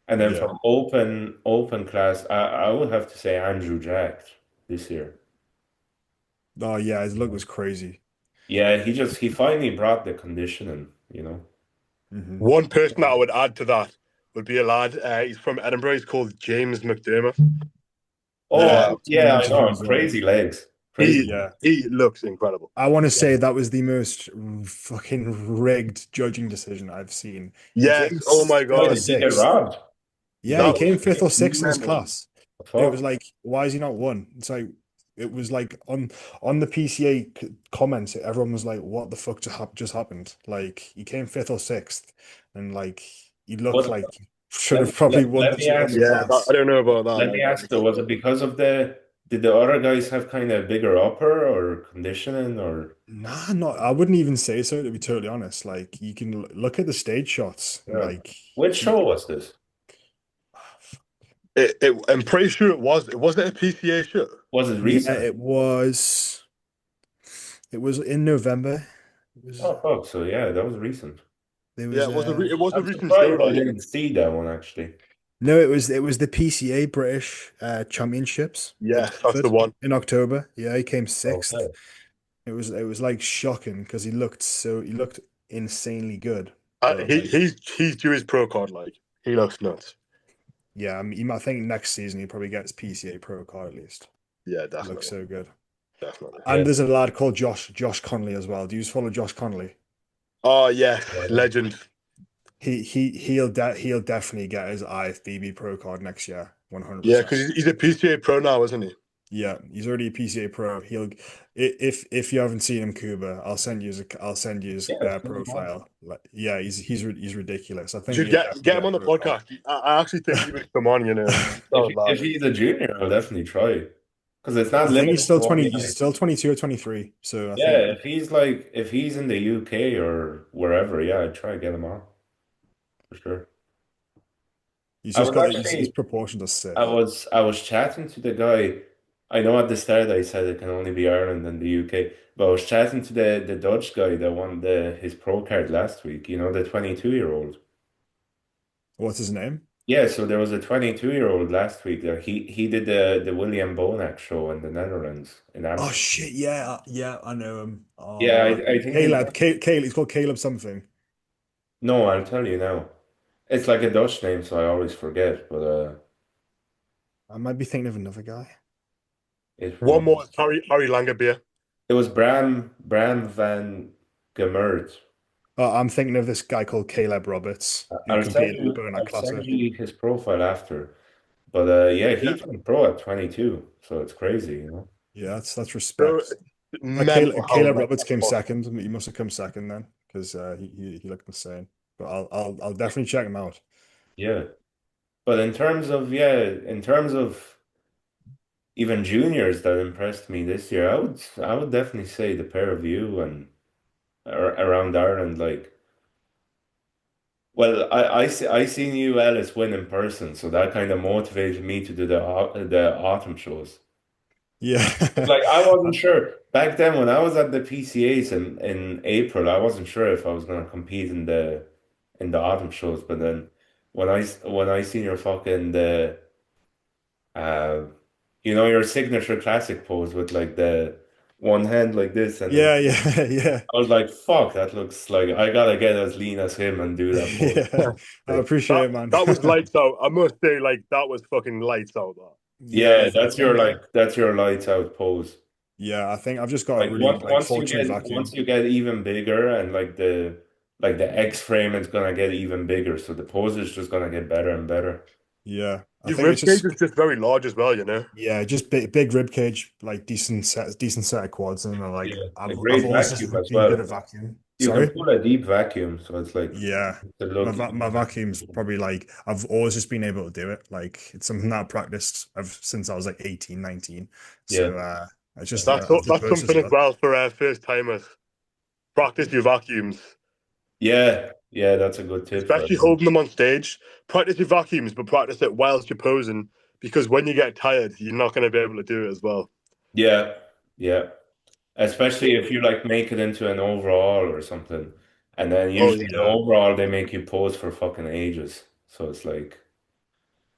And then yeah. from open class, I would have to say Andrew Jack this year. Oh yeah, his look was crazy. Yeah, he finally brought the conditioning, you know. Hmm. One person that I would add to that would be a lad. He's from Edinburgh. He's called James McDermott. Oh, Yeah, Uh, I've seen yeah, I images of him know. as well. Crazy legs. Crazy he legs. Yeah, he looks incredible. I want to Yeah. say that was the most fucking rigged judging decision I've seen. He came Yes. Oh my Why fifth or God. did he get sixth. robbed? Yeah, he That came was fifth or sixth in his mental. class. And it was Fuck. like, why is he not one? It's like it was like on the PCA comments, everyone was like, what the fuck just happened? Like he came fifth or sixth, and like he looked Was like he should have probably let me won the ask Yeah, I class. don't know about that. let me Like, ask though, was it because of the did the other guys have kind of bigger upper or conditioning or Nah, not. I wouldn't even say so, to be totally honest. Like you can look at the stage shots and yeah. like Which he. show was this? I'm pretty sure it was. Was it a PCA show? Was it Yeah, recent? it was. It was in November. It was. Oh fuck, so yeah, that was recent. There Yeah, was it was a I'm recent show. surprised I Like, didn't see that one actually. No, it was the PCA British Championships at yes, that's the Bedford one. in October. Yeah, he came sixth. Okay. It was like shocking because he looked insanely good. But like, He's due his pro card. Like he looks nuts. yeah, I mean, I think next season he probably gets PCA Pro card at least. Yeah, He looks definitely, so good. definitely. And Yeah. there's a lad called Josh Conley as well. Do you follow Josh Conley? Oh yeah, Yeah. legend. He'll definitely get his IFBB Pro card next year, Yeah, 100%. because he's a PCA pro now, isn't he? Yeah, he's already a PCA Pro. If you haven't seen him, Cuba, I'll send you his Yeah. profile. Like, yeah, he's ridiculous. I You think should he'll definitely get him get a on the pro card. podcast. I actually think he would come on. You know, he's a If solid lad. if he's a junior, I'll definitely try. Because it's not I think limited to one he's guy. still 22 or 23. So I think Yeah, if he's in the UK or wherever, yeah, I'd try to get him on for sure. he's I just was got his actually proportions are I sick. was I was chatting to the guy. I know at the start I said it can only be Ireland and the UK, but I was chatting to the Dutch guy that won the his pro card last week, you know, the 22-year-old. What's his name? Yeah, so there was a 22-year-old last week there. He did the William Bonac show in the Netherlands in Oh Amsterdam. shit, yeah, yeah, I know him. Yeah, I think his Caleb, he's called Caleb something. no, I'll tell you now. It's like a Dutch name, so I always forget, but I might be thinking of another guy. it One more, was Harry Langerbeer. it was Bram van Gemert. Oh, I'm thinking of this guy called Caleb Roberts who competed in the Burnout I'll send Classic. you his profile after. But yeah, Yeah, he turned pro at 22, so it's crazy, you know. Yeah, that's so respect. mental how Caleb like Roberts that's came possible. second. He must have come second then because he looked insane. But I'll definitely check him out. Yeah. But in terms of even juniors that impressed me this year, I would definitely say the pair of you and around Ireland, like well, I seen you Ellis win in person, so that kind of motivated me to do the autumn shows. Yeah. Like I wasn't sure back then when I was at the PCAs in April, I wasn't sure if I was gonna compete in the autumn shows, but then when I seen your fucking the uh you know your signature classic pose with like the one hand like this and then Yeah, yeah, yeah. I was like, fuck, that looks like I gotta get as lean as him and do that pose. Yeah. I Like, appreciate That it, man. that was lights out. I must say, like that was fucking lights out. That. Yeah, yeah, I think that's your lights out pose. yeah, I think I've just got a Like really like fortunate once vacuum. you get even bigger and like the X frame is gonna get even bigger, so the pose is just gonna get better and better. Yeah. I Your think it's rib cage just is just very large as well. You know. yeah, just big rib cage, like decent set of quads, and then like Yeah, a I've great always just vacuum as been good well. at vacuum. You can Sorry? pull a deep vacuum, so it's like Yeah. the look. My vacuum's probably like I've always just been able to do it. Like it's something that I practiced since I was like 18, 19. Yeah, So it's just That's I've just that's posted something as luck. well for first timers. Practice your vacuums, yeah, that's a good tip for especially everyone. holding them on stage. Practice your vacuums, but practice it whilst you're posing because when you get tired, you're not going to be able to do it as well. Yeah, yeah. Especially if you like make it into an overall or something. And then Oh usually the yeah, overall they make you pose for fucking ages. So it's like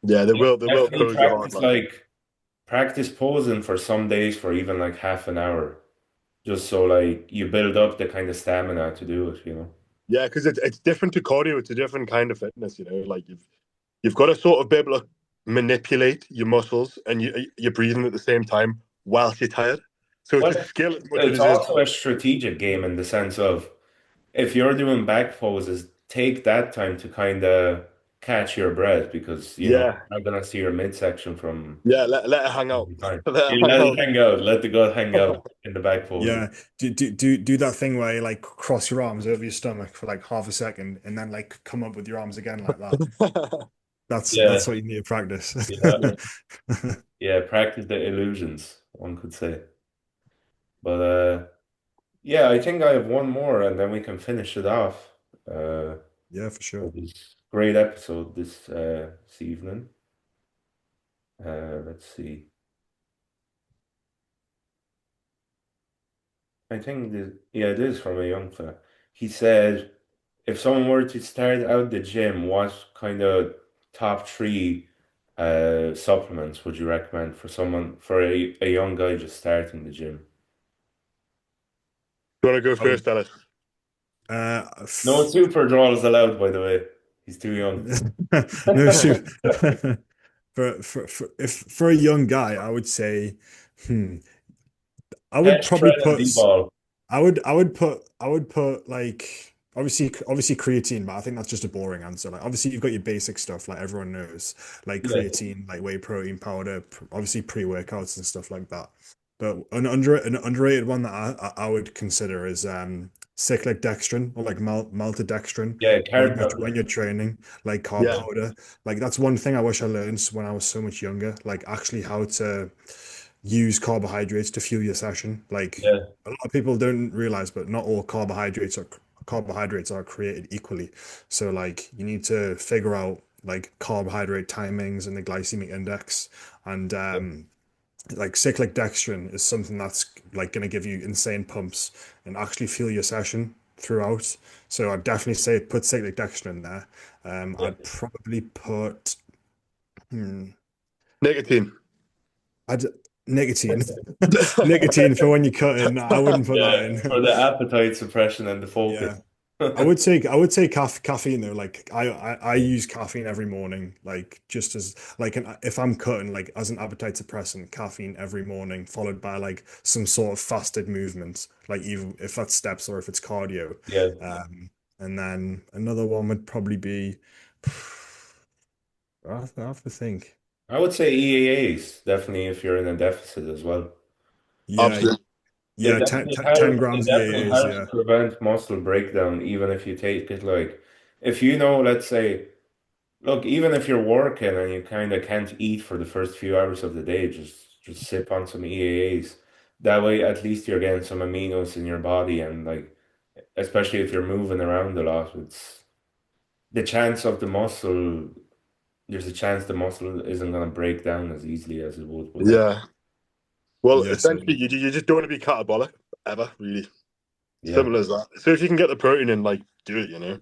yeah. They will definitely pose you hard, like practice posing for some days for even like half an hour. Just so like you build up the kind of stamina to do it, you know? yeah, because it's different to cardio. It's a different kind of fitness, you know. Like you've got to sort of be able to manipulate your muscles and you're breathing at the same time whilst you're tired. So it's Well, a skill as much as it's it is also a like strategic game in the sense of if you're doing back poses, take that time to kind of catch your breath because you know yeah, you're not gonna see your midsection from yeah. Let it hang out. every time. Let it You hang let it out. hang out, let the gut hang out in the back poses. Yeah. Do that thing where you like cross your arms over your stomach for like half a second and then like come up with your arms again like that. That's Yeah, what you need to practice. yeah, Yeah. yeah. Practice the illusions, one could say. But yeah, I think I have one more, and then we can finish it off. Uh, Yeah, for for sure. this great episode this evening. Let's see. I think this, yeah, it is from a young fella. He said, if someone were to start out the gym, what kind of top three supplements would you recommend for someone for a young guy just starting the gym? You want to go Um, first, Ellis? No F super draws allowed, by the way. He's too young. no shoot. For a young guy, I would say, hmm, I would Chest, probably tread, and put D-ball. I would put like obviously creatine, but I think that's just a boring answer. Like obviously you've got your basic stuff like everyone knows, like Yeah, creatine, like whey protein powder, obviously pre-workouts and stuff like that. But an underrated one that I would consider is cyclic dextrin or like maltodextrin yeah, when carb when powder. you're training, like carb Yeah, powder. Like that's one thing I wish I learned when I was so much younger, like actually how to use carbohydrates to fuel your session. Like Yeah, a lot of people don't realize, but not all carbohydrates are created equally. So like you need to figure out like carbohydrate timings and the glycemic index. And like cyclic dextrin is something that's like going to give you insane pumps and actually fuel your session throughout. So I'd definitely say put cyclic dextrin in there. yeah. I'd probably put hmm, nicotine. I'd nicotine. Nicotine for when you're cutting. I wouldn't put that Yeah, for in. the appetite suppression and the focus. Yeah. I would take caffeine though. Like I use caffeine every morning, like just as like if I'm cutting like as an appetite suppressant, caffeine every morning, followed by like some sort of fasted movement, like even if that's steps or if it's cardio. Yeah, And then another one would probably be I have to think. I would say EAAs, definitely if you're in a deficit as well. Yeah, Absolutely. yeah, 10, 10 It grams definitely EAAs, helps yeah. prevent muscle breakdown, even if you take it like, if you know, let's say, look, even if you're working and you kind of can't eat for the first few hours of the day, just sip on some EAAs. That way, at least you're getting some aminos in your body, and like, especially if you're moving around a lot, it's the chance of the muscle. There's a chance the muscle isn't going to break down as easily as it would without. Yeah. Well, Yeah, so essentially, you just don't want to be catabolic ever, really. Yeah, Simple as that. So if you can get the protein in, like, do it, you know.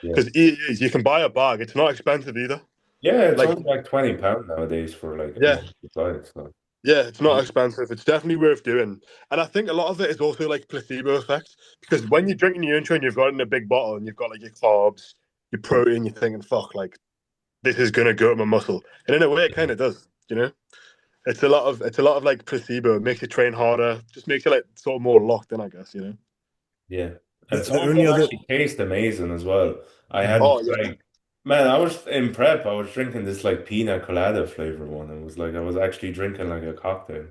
yeah, Because it is, you can buy a bag. It's not expensive either. yeah. It's Like, only like £20 nowadays for like a yeah, month supply. So yeah, it's not expensive. It's definitely worth doing. And I think a lot of it is also like placebo effect. Because when you're drinking your intro and you've got it in a big bottle and you've got like your carbs, your protein, you're thinking, fuck, like this is gonna go to my muscle. And in a way it kind of does, you know? It's a lot of like placebo. It makes you train harder, just makes you like sort of more locked in, I guess, you know. yeah, and the some of only them other actually taste amazing as well. I had Oh yeah. like, man, I was in prep. I was drinking this like pina colada flavor one. It was like I was actually drinking like a cocktail.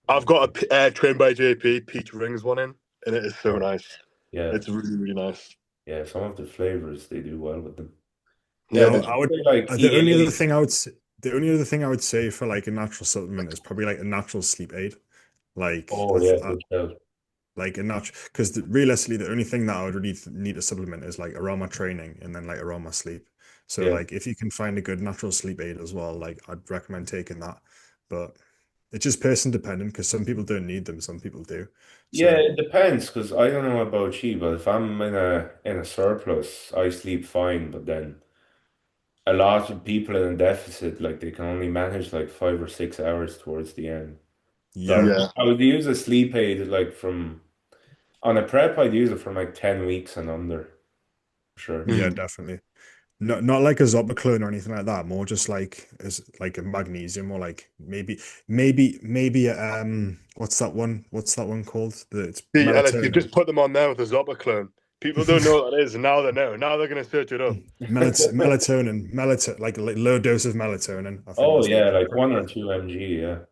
I've got a trained by JP peach rings one in, and it is so Oh, nice. yeah, It's really, really nice. yeah. Some of the flavors they do well with them. Yeah, Yeah, Yeah, but I would. like The only other EAs. thing I would say, the only other thing I would say for like a natural supplement is probably like a natural sleep aid. Like Oh yeah, good shout. like a natural because realistically, the only thing that I would really need to supplement is like around my training and then like around my sleep. So Yeah. like if you can find a good natural sleep aid as well, like I'd recommend taking that. But it's just person dependent because some people don't need them, some people do. Yeah, So it depends because I don't know about you, but if I'm in a surplus, I sleep fine. But then a lot of people in a deficit, like they can only manage like 5 or 6 hours towards the end. So yeah, yeah. I would use a sleep aid like from on a prep, I'd use it from like 10 weeks and under, sure. yeah, Mhm. definitely. Not like a Zopiclone or anything like that. More just like as like a magnesium or like maybe what's that one? What's that one called? It's See, Ellis, you've melatonin. just put them on there with the Zopa clone. People don't know what that is, and now they know. Now they're gonna search it up. Melatonin, like low dose of melatonin. I think Oh that's what yeah, it's like called. 1 or 2 mg, yeah.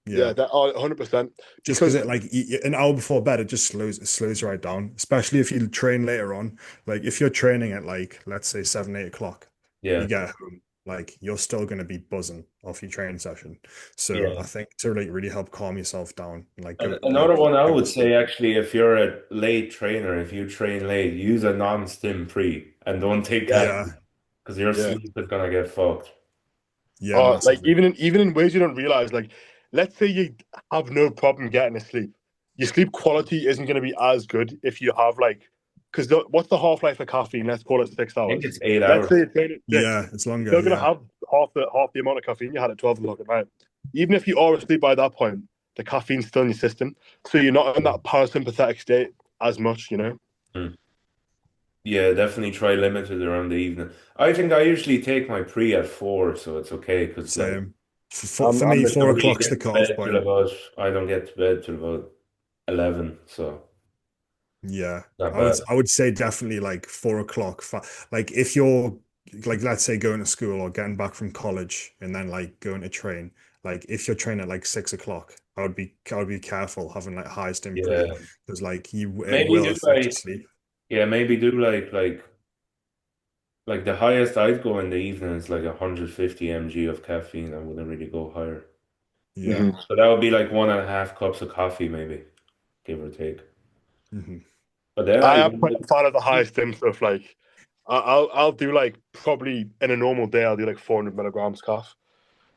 Yeah, Yeah, that 100%. just because Because it like an hour before bed, it slows right down. Especially if you train later on. Like if you're training at like let's say 7, 8 o'clock, you Yeah. get home, like you're still gonna be buzzing off your training session. So I Yeah. think to like really help calm yourself down, like And go another like one I go to would say sleep. actually, if you're a late trainer, if you train late, use a non-stim pre and don't take Yeah, caffeine because your yeah, sleep is gonna get fucked. yeah, like massively. even in ways you don't realize. Like, let's say you have no problem getting to sleep, your sleep quality isn't gonna be as good if you have like, because what's the half life of caffeine? Let's call it six I think hours. it's eight Let's hours. say you train at six, Yeah, it's you're longer. still gonna Yeah, have half the amount of caffeine you had at 12 o'clock at night. Even if you are asleep by that point, the caffeine's still in your system, so you're not in Yeah. that parasympathetic state as much. You know. Mm. Yeah, definitely try limited around the evening. I think I usually take my pre at 4, so it's okay because like Same. For I'm me, the I four don't really o'clock's get the to cutoff bed till point. about I don't get to bed till about 11, so Yeah, not bad. I would say definitely like 4 o'clock. Like if you're like let's say going to school or getting back from college and then like going to train. Like if you're training at like 6 o'clock, I would be careful having like high stim pre Yeah, because like you it maybe will do affect your like sleep. yeah, maybe do like the highest I'd go in the evening is like 150 mg of caffeine. I wouldn't really go higher. Yeah. Mhm. So that would be like 1.5 cups of coffee, maybe, give or take. Hmm. But then I I am quite a fan of the highest dim stuff. Like I'll do like probably in a normal day I'll do like 400 milligrams calf,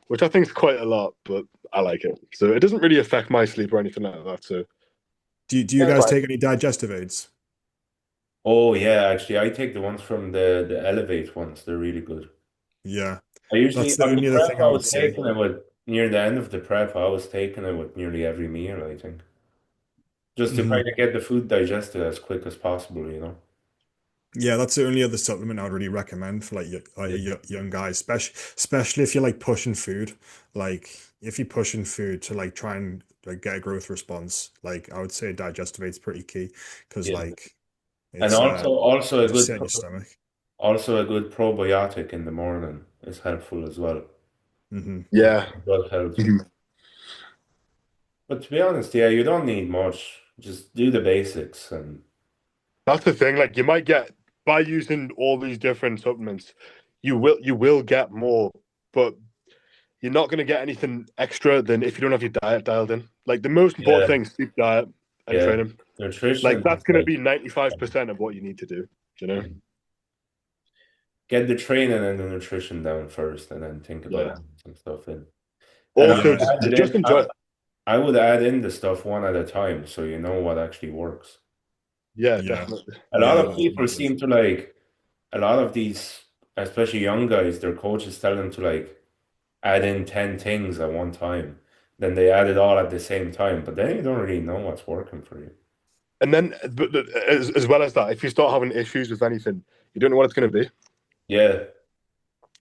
which I think is quite a lot, but I like it. So it doesn't really affect my sleep or anything like that. So Do you yeah, guys right. take any digestive aids? Oh yeah, actually, I take the ones from the Elevate ones. They're really good. Yeah. I usually That's the on the only other prep thing I I would was say. taking it with near the end of the prep I was taking it with nearly every meal, I think. Just to kind Mhm. of get the food digested as quick as possible, you know? Yeah, that's the only other supplement I would really recommend for like young guys, especially if you're like pushing food. Like if you're pushing food to like try and like get a growth response, like I would say digestive aid's pretty key because Yeah. like And it's also a just good set your stomach. probiotic in the morning is helpful as well. Good yeah. for gut health. Mhm. But to be honest, yeah, you don't need much. Just do the basics and That's the thing. Like you might get by using all these different supplements, you will get more, but you're not going to get anything extra than if you don't have your diet dialed in. Like the most important yeah, thing is sleep, diet, and yeah. training. Like Nutrition that's is going to like be 95% of what you need to do. You know? get the training and the nutrition down first and then think about Yeah. adding some stuff in. And I Also, would Yeah, just add it just in. enjoy it. I would add in the stuff one at a time so you know what actually works. Yeah, yeah, definitely. A lot yeah, of that's people massive. seem to like a lot of these, especially young guys, their coaches tell them to like add in 10 things at one time. Then they add it all at the same time, but then you don't really know what's working for you. And then, but as well as that, if you start having issues with anything, you don't know what it's going to be. Yeah,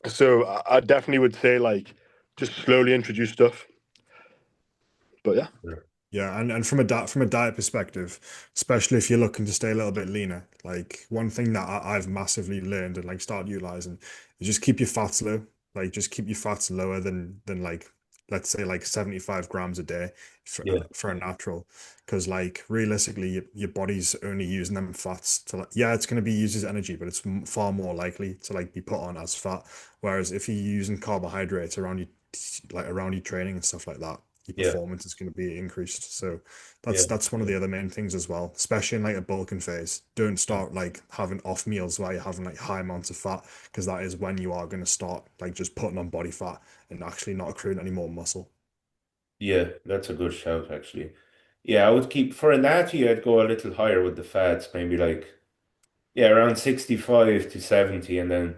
So I definitely would say like just slowly introduce stuff. But yeah, Yeah. Yeah, and from a diet perspective, especially if you're looking to stay a little bit leaner, like one thing that I've massively learned and like started utilizing is just keep your fats low. Like just keep your fats lower than like let's say like 75 grams a day yeah, for a natural. Because like realistically, your body's only using them fats to like yeah, it's going to be used as energy, but it's far more likely to like be put on as fat. Whereas if you're using carbohydrates around around your training and stuff like that your yeah, performance is going to be increased. So yeah, that's one of the other main things as well, especially in like a bulking phase. Don't start like having off meals where you're having like high amounts of fat because that is when you are going to start like just putting on body fat and actually not accruing any more muscle. yeah. That's a good shout, actually. Yeah, I would keep for a natty, I'd go a little higher with the fats, maybe like yeah, around 65 to 70, and then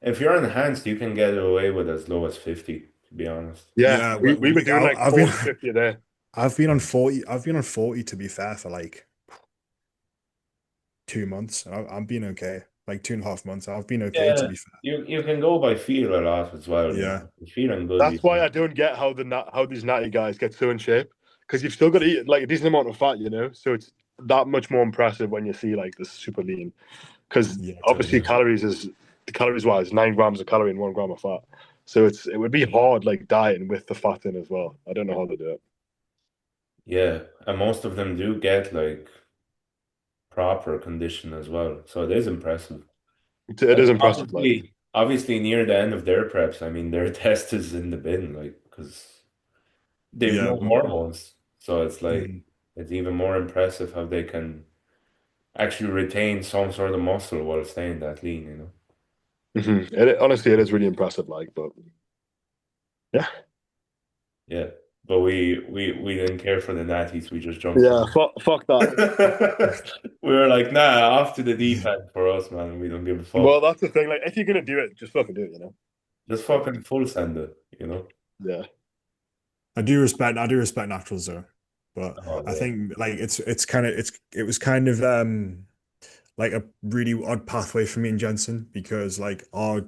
if you're enhanced, you can get away with as low as 50, to be honest. yeah, Yeah, we were doing like I've been 40, 50 a day. I've been on 40. I've been on 40 to be fair for like 2 months. I've been okay. Like 2.5 months. I've been okay to Yeah, be fair. you can go by feel a lot as well, you Yeah. know. If you're feeling good, you That's why can. I don't get how how these natty guys get so in shape because you've still got to eat like a decent amount of fat, you know. So it's that much more impressive when you see like this super lean because Yeah, obviously totally. calories wise 9 grams of calorie and 1 gram of fat. So it would be hard like dieting with the fat in as well. I don't know how to do it. Yeah, and most of them do get like proper condition as well. So it is impressive. It And is impressive. Like obviously near the end of their preps, I mean, their test is in the bin, like, because they've Yeah. no hormones. So it's like, Mhm. it's even more impressive how they can actually retain some sort of muscle while staying that lean, you know? honestly, it is really impressive. Like, but yeah, Yeah. But we didn't care for the natties, we just jumped yeah. in. Fuck that. We were like, nah, off to the deep end for us, man. We don't give a fuck. Well, that's the thing. Like, if you're gonna do it, just fucking do it. You know. Just Like, fucking full send it, you know? yeah. I do respect naturals though, but Oh I yeah. think like it was kind of like a really odd pathway for me and Jensen because like our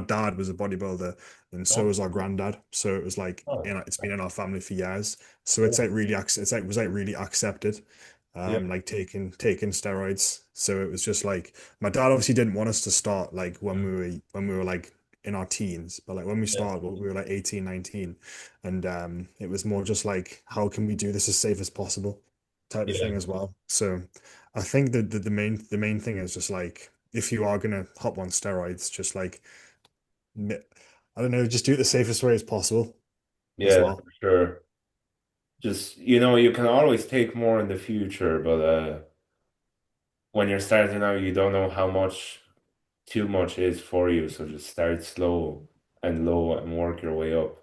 dad was a bodybuilder and so Oh, was our granddad. So it was like oh, it's been in our family for years. So yeah, it's like really it's like was like really accepted. yeah, Like taking steroids. So it was just like my dad obviously didn't want us to start like when we were like in our teens, but like when we yeah, started, we were like 18, 19, and it was more just like how can we do this as safe as possible type of yeah, thing as well. So I think that the main thing is just like if you are gonna hop on steroids, just like I don't know, just do it the safest way as possible as yeah, well. for sure. Just, you can always take more in the future, but when you're starting out, you don't know how much too much is for you. So just start slow and low and work your way up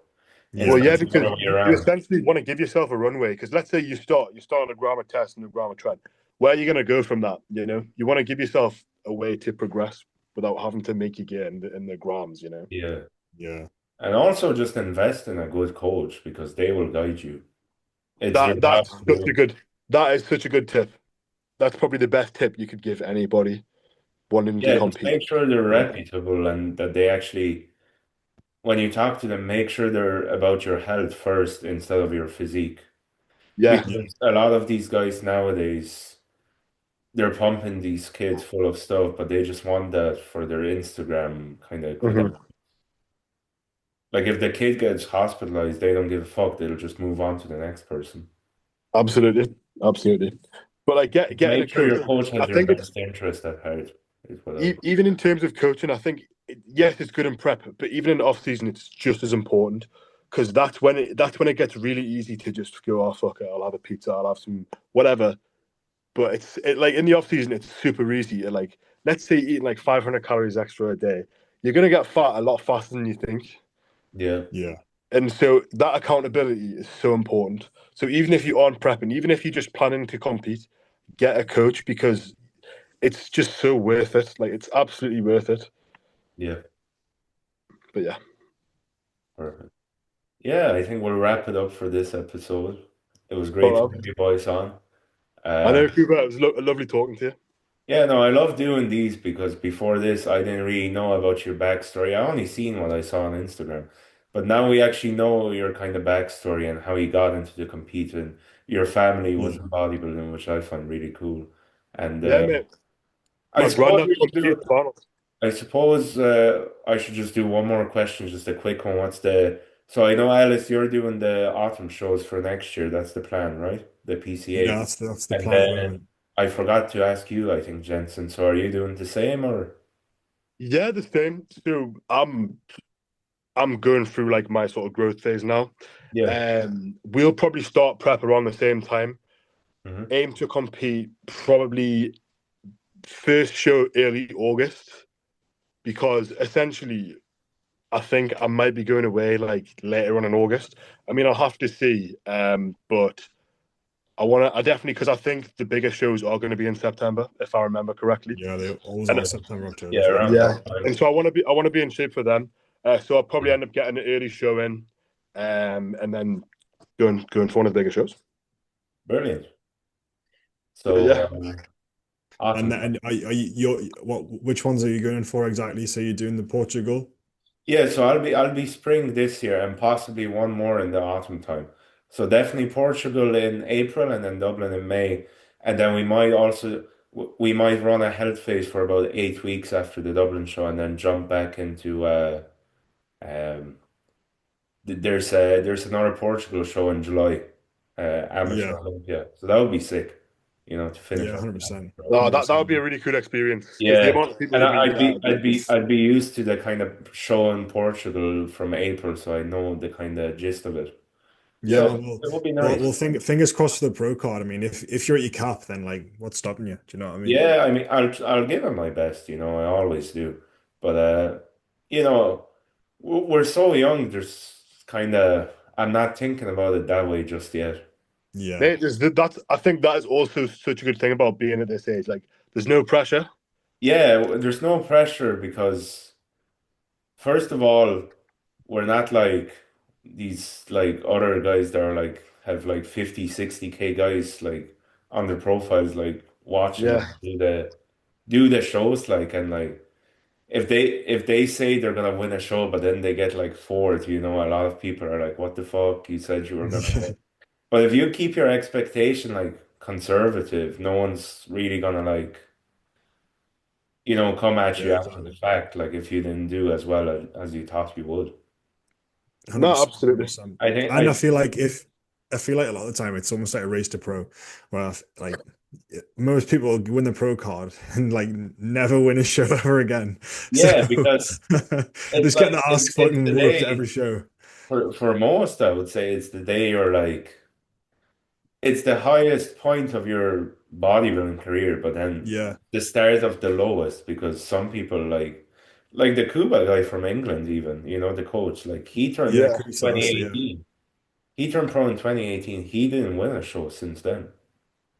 Well, Yeah, instead yeah, of the because other way you around. essentially want to give yourself a runway. Because let's say you start on a grammar test and a grammar trend. Where are you going to go from that? You want to give yourself a way to progress without having to make your gear in the grams. Yeah. yeah, And also just invest in a good coach because they will guide you. It's your That job that's to such do a it. good. That is such a good tip. That's probably the best tip you could give anybody wanting to Yeah, just compete. make sure they're Yeah. reputable and that they actually, when you talk to them, make sure they're about your health first instead of your physique. Yeah. yeah, Because a lot of these guys nowadays, they're pumping these kids full of stuff, but they just want that for their Instagram kind of credit. Mhm. Like if the kid gets hospitalized, they don't give a fuck. They'll just move on to the next person. Absolutely. Absolutely. But like getting a Make sure coach, your coach has I your think it's best interest at heart, is what I. even in terms of coaching, I think yes, it's good in prep, but even in the off season, it's just as important because that's when it gets really easy to just go, oh fuck it, I'll have a pizza, I'll have some whatever. But like in the off season, it's super easy. Like let's say eating like 500 calories extra a day, you're gonna get fat a lot faster than you think. Yeah, yeah, And so that accountability is so important. So even if you aren't prepping, even if you're just planning to compete, get a coach because it's just so worth it. Like it's absolutely worth it. yeah, But yeah, perfect. Yeah, I think we'll wrap it up for this episode. It was but great to have you boys on. I Uh, know Cooper. It was lovely talking to you. yeah, no, I love doing these because before this, I didn't really know about your backstory. I only seen what I saw on Instagram, but now we actually know your kind of backstory and how you got into the competing. Your family was yeah, in bodybuilding, which I find really cool. And Yeah, mate. I My suppose granddad we should competed do. in finals. I suppose I should just do one more question, just a quick one. So I know Alice, you're doing the autumn shows for next year. That's the plan, right? The yeah. PCA. That's the And plan at the then moment. I forgot to ask you, I think, Jensen. So are you doing the same or? Yeah, the same. So I'm going through like my sort of growth phase now. Yeah. We'll probably start prep around the same time. Hmm. Aim to compete probably first show early August because essentially I think I might be going away like later on in August. I mean, I'll have to see. But I definitely because I think the bigger shows are going to be in September, if I remember correctly. Yeah, they always And are September, October Yeah, for them. around yeah, that time. and so I want to be in shape for them. So I'll probably Yeah. end up getting an early show in, and then going for one of the bigger shows. Brilliant. But So yeah, And autumn. then are you which ones are you going for exactly? So you're doing the Portugal? Yeah, so I'll be spring this year and possibly one more in the autumn time. So definitely Portugal in April and then Dublin in May. And then we might run a health phase for about 8 weeks after the Dublin show and then jump back into um there's another Portugal show in July, Amateur Yeah, Olympia. So that would be sick, to finish yeah, off. 100%. no, that would 100%. be a really cool experience because the Yeah, amount of people and who meet I'd there be would be I'd be just I'd be used to the kind of show in Portugal from April, so I know the kind of gist of it. Yeah, Yeah, it would be nice. fingers crossed for the pro card. I mean, if you're at your cap, then like what's stopping you? Do you know what I mean? Yeah, I mean, I'll give it my best, I always do. But you know, we're so young. There's kind of I'm not thinking about it that way just yet. Yeah, mate. That's I think that is also such a good thing about being at this age. Like, there's no pressure. Yeah, there's no pressure because first of all, we're not like these like other guys that are like have like 50, 60K guys like on their profiles like watching Yeah, them do do the shows like and like if they say they're gonna win a show, but then they get like fourth, you know, a lot of people are like, "What the fuck? You said you were gonna win." But if you keep your expectation like conservative, no one's really gonna like, you know, come at you Yeah, after the fact, like if you didn't do as well as you thought you would. No, 100%, absolutely. 100%. I think And I I feel like a lot of the time it's almost like a race to pro, where like most people win the pro card and like never win a show ever again. So yeah, because it's just like getting the ass it's fucking the whooped every day show. for most, I would say it's the day you're like it's the highest point of your bodybuilding career, but then Yeah, the start of the lowest because some people like the Cuba guy from England even, you know, the coach, like he turned yeah, Yeah, pro Chris in Ellis, yeah, 2018. He turned pro in 2018. He didn't win a show since then.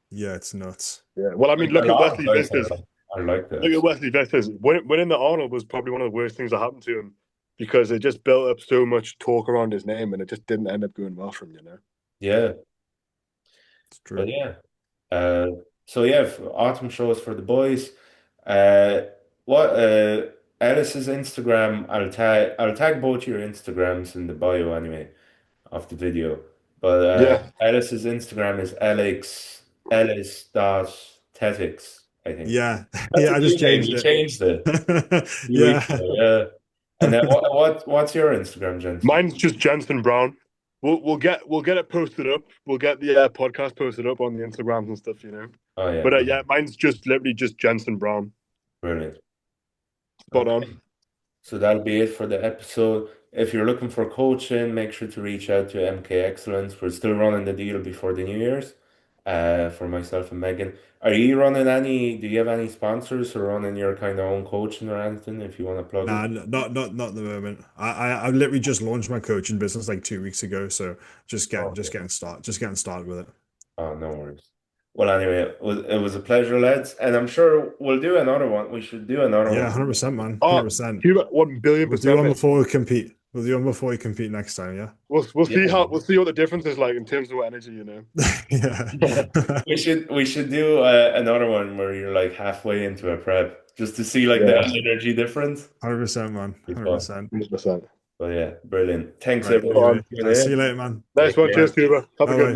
yeah, it's nuts. yeah. Well, I mean, Like a look at lot of Wesley guys Visters. are like Look that. at Wesley Visters. Winning the Arnold was probably one of the worst things that happened to him because it just built up so much talk around his name, and it just didn't end up going well for him. You know. Yeah, It's but true. yeah. Uh, so yeah, for autumn shows for the boys. Uh, what Ellis's Instagram? I'll tag both your Instagrams in the bio anyway of the video. But Yeah, Ellis's Instagram is Ellis dot Tetics, I think. Yeah, That's yeah, a I new just name. changed You it. changed it a few weeks Yeah. ago. Yeah. And then what's your Instagram, Jensen? mine's just Jensen Brown. We'll get it posted up. We'll get the podcast posted up on the Instagrams and stuff. You know. Oh yeah, But yeah, brilliant. mine's just literally just Jensen Brown. Brilliant. Spot on. Okay. So that'll be it for the episode. If you're looking for coaching, make sure to reach out to MK Excellence. We're still running the deal before the New Year's, for myself and Megan. Are you running any, do you have any sponsors or running your kind of own coaching or anything if you want to plug Nah, it? not at the moment. I literally just launched my coaching business like 2 weeks ago, so Okay. just getting started with it. Oh, no worries. Well, anyway, it was a pleasure, lads, and I'm sure we'll do another one. We should do another Yeah, one. 100%, man, Oh, 100%. Cuba, 1 billion We'll do percent, one mate. before we compete. We'll do one before we compete next time. Yeah. Yeah. We'll see what the difference is like in terms of energy. You know. Yeah. We should do another one where you're like halfway into a prep just to see like the Yeah, energy difference. 100%, man. Be fun. 100%. 100%. But yeah, brilliant. Thanks Right. everyone Spot for on. tuning See you in. later, man. Nice Take one. Cheers, care. Cuba. Have a Bye good bye. mate.